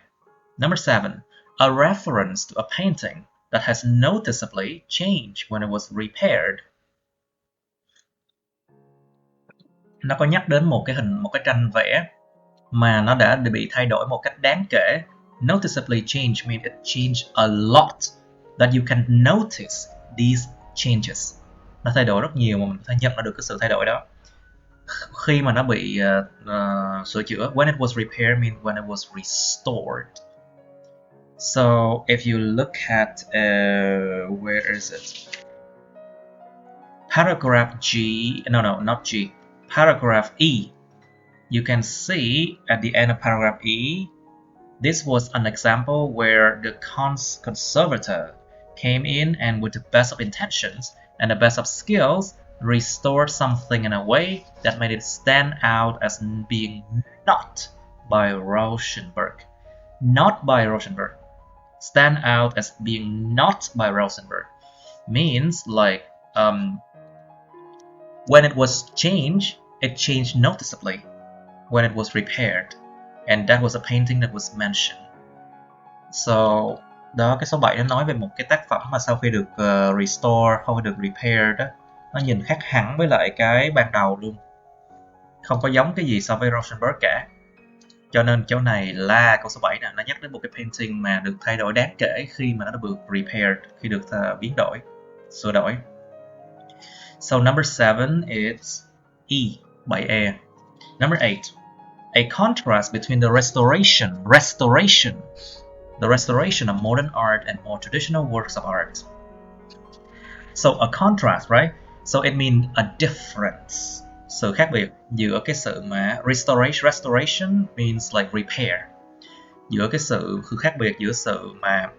Number 7. A reference to a painting that has noticeably changed when it was repaired. Nó có nhắc đến một cái tranh vẽ mà nó đã bị thay đổi một cách đáng kể. Noticeably changed means it changed a lot, that you can notice these changes. Nó thay đổi rất nhiều mà mình có thể nhận ra được cái sự thay đổi đó khi mà nó bị sửa chữa. When it was repaired means when it was restored. So if you look at where is it? Paragraph G, no, not G. Paragraph E. You can see at the end of paragraph E, this was an example where the conservator came in and with the best of intentions and the best of skills restored something in a way that made it stand out as being not by Rauschenberg. Not by Rauschenberg. Stand out as being not by Rauschenberg means like when it was changed, it changed noticeably when it was repaired, and that was a painting that was mentioned. So đó, cái số 7 nó nói về một cái tác phẩm mà sau khi được restore, sau khi được repair đó, nó nhìn khác hẳn với lại cái ban đầu luôn, không có giống cái gì so với Rauschenberg cả. Cho nên chỗ này là câu số 7 nè, nó nhắc đến một cái painting mà được thay đổi đáng kể khi mà nó đã được repaired, khi được biến đổi, sửa đổi. So number 7 is E, 7E. Number 8. A contrast between the restoration of modern art and more traditional works of art. So a contrast, right? So it means a difference. sự khác biệt giữa cái sự mà restoration means like repair, giữa cái sự khác biệt giữa sự mà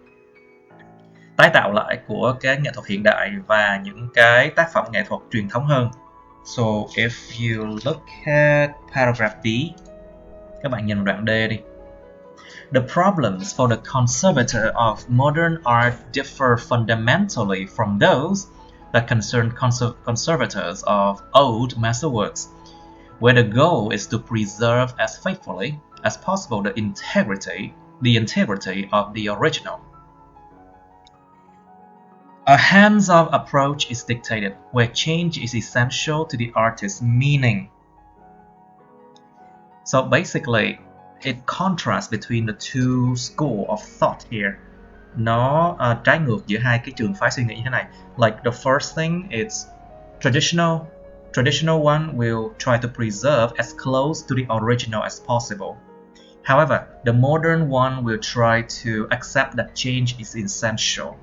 tái tạo lại của cái nghệ thuật hiện đại và những cái tác phẩm nghệ thuật truyền thống hơn. So if you look at paragraph B, các bạn nhìn đoạn D đi. The problems for the conservator of modern art differ fundamentally from those that concern conservators of old masterworks, where the goal is to preserve as faithfully as possible the integrity of the original. A hands-off approach is dictated, where change is essential to the artist's meaning. So basically, it contrasts between the two schools of thought here. Nó trái ngược giữa hai cái trường phái suy nghĩ như thế này. Like the first thing is traditional one will try to preserve as close to the original as possible. However, the modern one will try to accept that change is essential.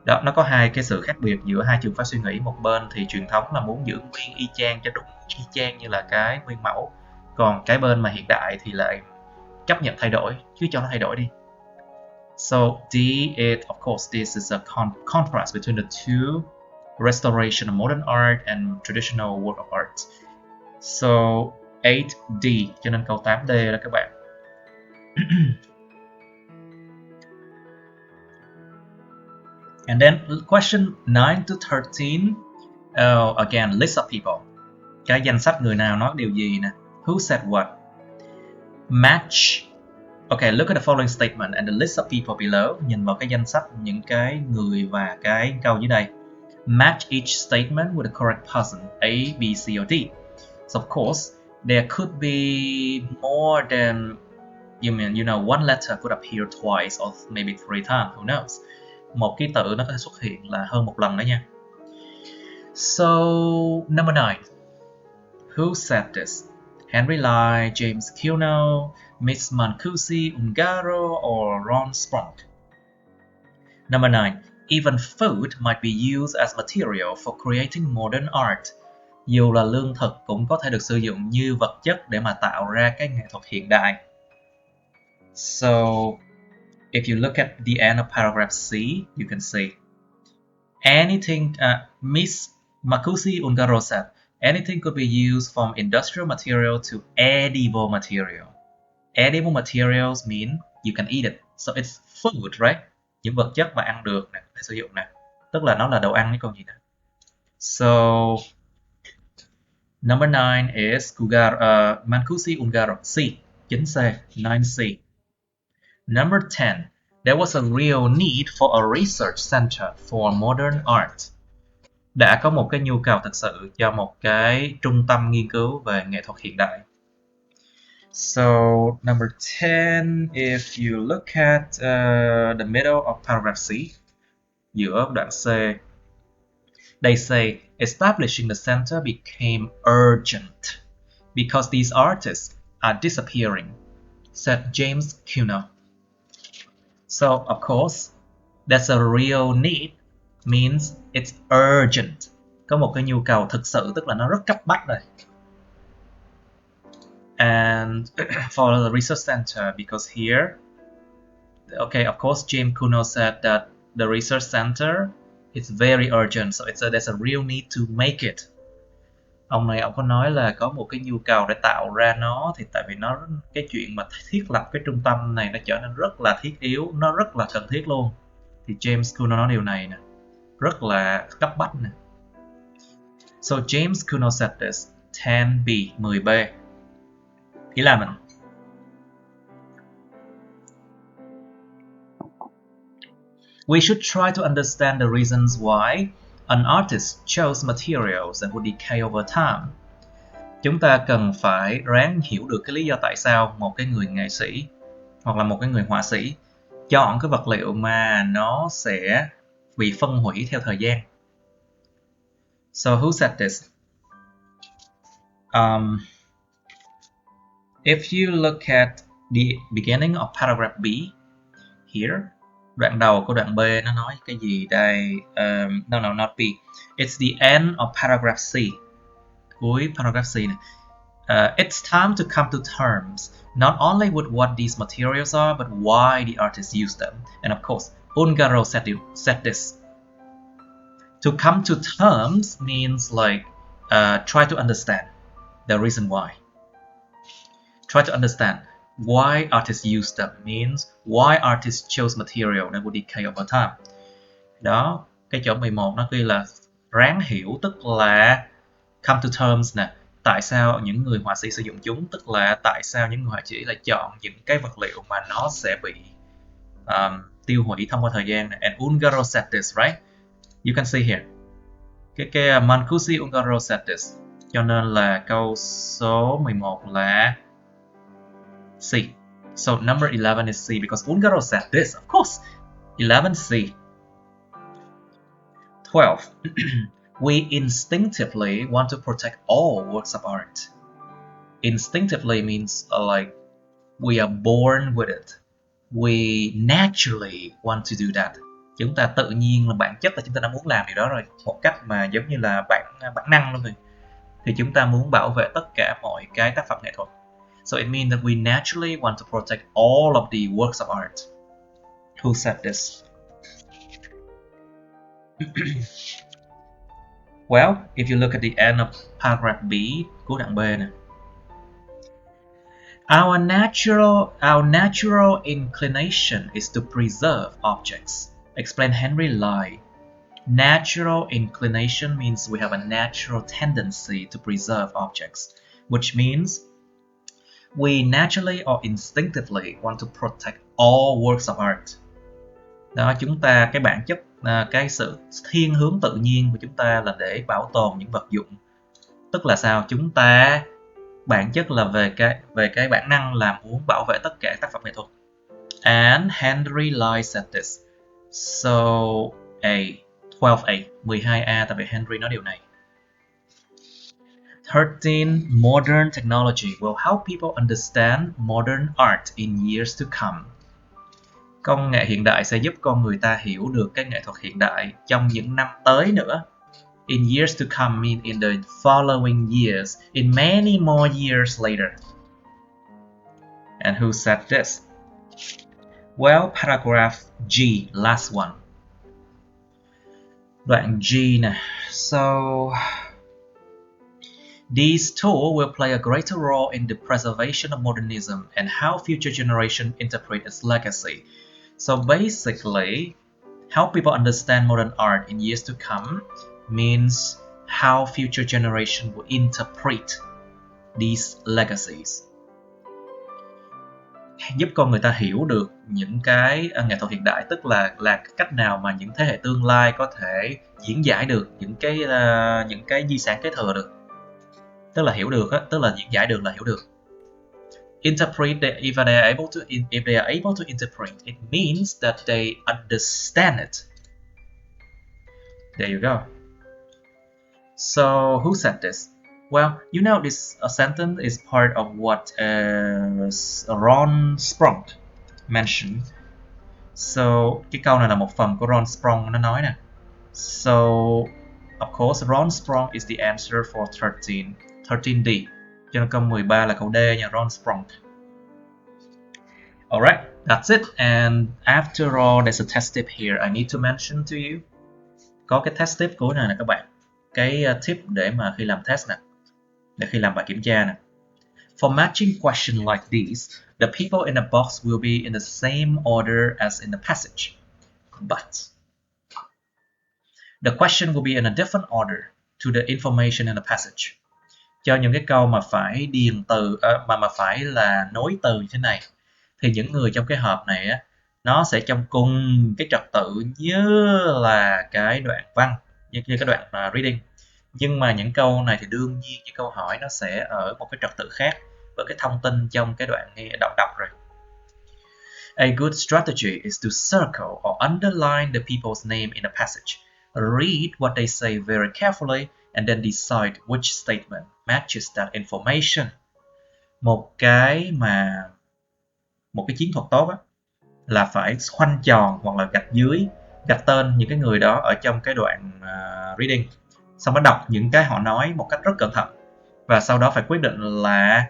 Đó, nó có hai cái sự khác biệt giữa hai trường phái suy nghĩ. Một bên thì truyền thống là muốn giữ nguyên y chang cho đúng y chang như là cái nguyên mẫu, còn cái bên mà hiện đại thì lại chấp nhận thay đổi chứ cho nó thay đổi đi. So D, of course, this is a contrast between the two, restoration of modern art and traditional work of art. So 8D, cho nên câu 8D đó các bạn. And then question 9 to 13, again, list of people. Cái danh sách người nào nói điều gì nè. Who said what? Match. Okay, look at the following statement and the list of people below. Nhìn vào cái danh sách những cái người và cái câu dưới đây. Match each statement with the correct person, A, B, C, or D. So of course, there could be more than, one letter could appear twice or maybe 3 times, who knows. Một ký tự nó có thể xuất hiện là hơn một lần đó nha. So, number 9. Who said this? Henry Lai, James Cuno, Miss Mancusi Ungaro, or Ron Spronk? Number 9. Even food might be used as material for creating modern art. Dù là lương thực cũng có thể được sử dụng như vật chất để mà tạo ra cái nghệ thuật hiện đại. So, if you look at the end of paragraph C, you can see anything, Miss Makusi Ungaro said, anything could be used from industrial material to edible material. Edible materials mean you can eat it. So it's food, right? Những vật chất mà ăn được nè, để sử dụng nè. Tức là nó là đồ ăn chứ còn gì nè. So, number 9 is Mancusi Ungaro. C. Chính C. 9C. Number 10. There was a real need for a research center for modern art. Đã có một cái nhu cầu thực sự cho một cái trung tâm nghiên cứu về nghệ thuật hiện đại. So, number 10, if you look at the middle of paragraph C, giữa đoạn C, they say, establishing the center became urgent because these artists are disappearing, said James Cuno. So, of course, that's a real need means it's urgent. Có một cái nhu cầu thực sự, tức là nó rất cấp bách rồi. And for the research center, because here, okay, of course, James Cuno said that the research center is very urgent, so there's a real need to make it. Ông này ông có nói là có một cái nhu cầu để tạo ra nó, thì tại vì nó cái chuyện mà thiết lập cái trung tâm này nó trở nên rất là thiết yếu, nó rất là cần thiết luôn. Thì James Cuno nói điều này nè, rất là cấp bách nè. So James Cuno said this. 10B, 10B. 11. We should try to understand the reasons why an artist chose materials that would decay over time. Chúng ta cần phải ráng hiểu được cái lý do tại sao một cái người nghệ sĩ hoặc là một cái người họa sĩ chọn cái vật liệu mà nó sẽ bị phân hủy theo thời gian. So who said this? If you look at the beginning of paragraph B here, đoạn đầu của đoạn B nó nói cái gì đây? No, not B. It's the end of paragraph C. cuối paragraph C này. It's time to come to terms not only with what these materials are, but why the artist used them. And of course, Ungaro said this. To come to terms means like try to understand the reason why. Try to understand why artists use them means why artists chose material that would decay over time. Đó, cái chỗ 11 nó ghi là ráng hiểu, tức là come to terms nè. Tại sao những người họa sĩ sử dụng chúng, tức là tại sao những người họa sĩ lại chọn những cái vật liệu mà nó sẽ bị tiêu hủy thông qua thời gian này. And Ungaro said this, right? You can see here. Cái Mancusi Ungaro said this. Cho nên là câu số 11 là C. So number 11 is C because Ungaro said this, of course. 11C. 12. We instinctively want to protect all works of art. Instinctively means like we are born with it. We naturally want to do that. Chúng ta tự nhiên là bản chất là chúng ta đã muốn làm điều đó rồi. Một cách mà giống như là bản năng luôn rồi. Thì chúng ta muốn bảo vệ tất cả mọi cái tác phẩm nghệ thuật. So it means that we naturally want to protect all of the works of art. Who said this? Well, if you look at the end of paragraph B, cuối đoạn B này. Our natural inclination is to preserve objects. Explain Henry Lai. Natural inclination means we have a natural tendency to preserve objects, which means we naturally or instinctively want to protect all works of art. Đó, chúng ta cái bản chất, cái sự thiên hướng tự nhiên của chúng ta là để bảo tồn những vật dụng. Tức là sao? Chúng ta bản chất là về cái bản năng là muốn bảo vệ tất cả tác phẩm nghệ thuật. And Henry Lai said this. So A, 12A, 12A, tại vì Henry nói điều này. 13. Modern technology will help people understand modern art in years to come. Công nghệ hiện đại sẽ giúp con người ta hiểu được cái nghệ thuật hiện đại trong những năm tới nữa. In years to come mean in the following years, in many more years later. And who said this? Well, paragraph G, last one. Đoạn G nè. So, these tools will play a greater role in the preservation of modernism and how future generations interpret its legacy. So basically, help people understand modern art in years to come means how future generations will interpret these legacies. Giúp con người ta hiểu được những cái nghệ thuật hiện đại, tức là cách nào mà những thế hệ tương lai có thể diễn giải được những cái di sản kế thừa được. Tức là hiểu được á, tức là diễn giải được là hiểu được. Interpret, if they are able to interpret, it means that they understand it. There you go. So who said this? Well, you know this sentence is part of what Ron Sprong mentioned. So cái câu này là một phần của Ron Sprong nó nói nè. So of course Ron Sprong is the answer for 13D. Cho nên câu 13 là câu D nha, Ron Sprong. Alright, that's it. And after all, there's a test tip here I need to mention to you. Có cái test tip cuối này nè các bạn. Cái tip để mà khi làm test nè, để khi làm bài kiểm tra nè. For matching questions like these, the people in the box will be in the same order as in the passage. But the question will be in a different order to the information in the passage. Cho những cái câu mà phải điền từ mà phải là nối từ như thế này, thì những người trong cái hộp này á, nó sẽ trong cùng cái trật tự như là cái đoạn văn, như cái đoạn reading. Nhưng mà những câu này thì đương nhiên những câu hỏi nó sẽ ở một cái trật tự khác với cái thông tin trong cái đoạn nghe đọc rồi. A good strategy is to circle or underline the people's name in a passage. Read what they say very carefully and then decide which statement matches that information. Một cái chiến thuật tốt á, là phải khoanh tròn hoặc là gạch tên những cái người đó ở trong cái đoạn reading. Xong đó đọc những cái họ nói một cách rất cẩn thận Và sau đó phải quyết định là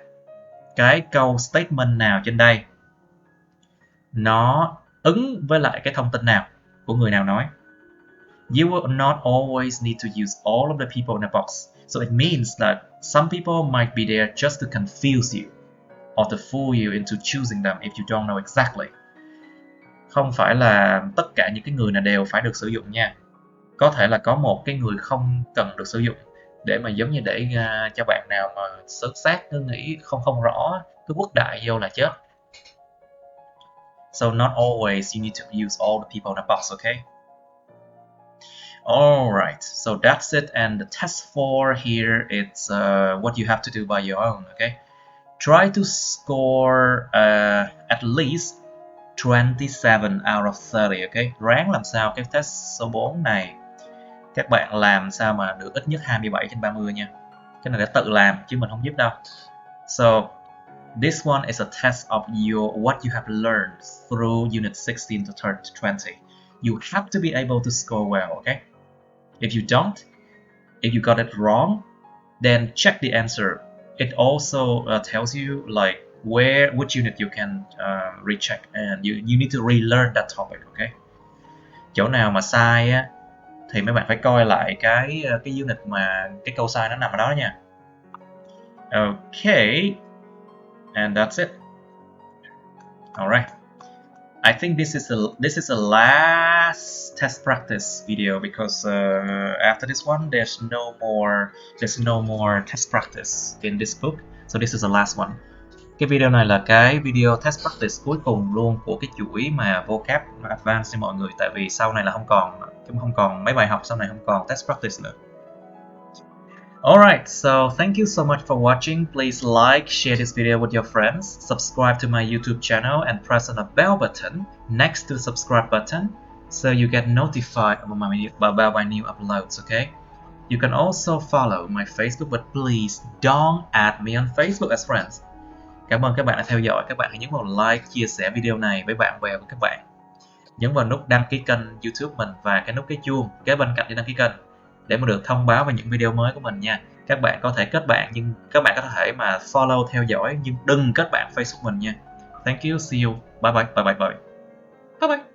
cái câu statement nào trên đây nó ứng với lại cái thông tin nào của người nào nói. You will not always need to use all of the people in a box. So it means that some people might be there just to confuse you or to fool you into choosing them if you don't know exactly. Không phải là tất cả những cái người nào đều phải được sử dụng nha. Có thể là có một cái người không cần được sử dụng để mà giống như để cho bạn nào mà sớt xác cứ nghĩ không rõ cứ quất đại vô là chết. So not always you need to use all the people in a box, okay? Alright, so that's it, and the test 4 here, it's what you have to do by your own, okay? Try to score at least 27 out of 30, okay? Ráng làm sao cái test số 4 này các bạn làm sao mà được ít nhất 27 trên 30 nha. Cái này để tự làm chứ mình không giúp đâu. So this one is a test of what you have learned through unit 16 to 20. You have to be able to score well, okay? If you don't, if you got it wrong, then check the answer. It also tells you like which unit you can recheck, and you need to relearn that topic, okay? Chỗ nào mà sai á thì mấy bạn phải coi lại cái unit mà cái câu sai nó nằm ở đó nha. Okay, and that's it. Alright, I think this is the last test practice video because after this one there's no more test practice in this book, so this is the last one. Cái video này là cái video test practice cuối cùng luôn của cái chuỗi mà vocab advanced cho mọi người, tại vì sau này là không còn mấy bài học sau này, không còn test practice nữa. Alright, so thank you so much for watching. Please like, share this video with your friends, subscribe to my YouTube channel and press on the bell button next to the subscribe button so you get notified about my new uploads, okay? You can also follow my Facebook, but please don't add me on Facebook as friends. Cảm ơn các bạn đã theo dõi. Các bạn hãy nhấn vào like, chia sẻ video này với bạn bè của các bạn. Nhấn vào nút đăng ký kênh YouTube mình và cái nút cái chuông kế bên cạnh để đăng ký kênh để mà được thông báo về những video mới của mình nha. Các bạn có thể kết bạn, nhưng các bạn có thể mà follow theo dõi nhưng đừng kết bạn Facebook mình nha. Thank you, see you, bye bye, bye bye, bye bye.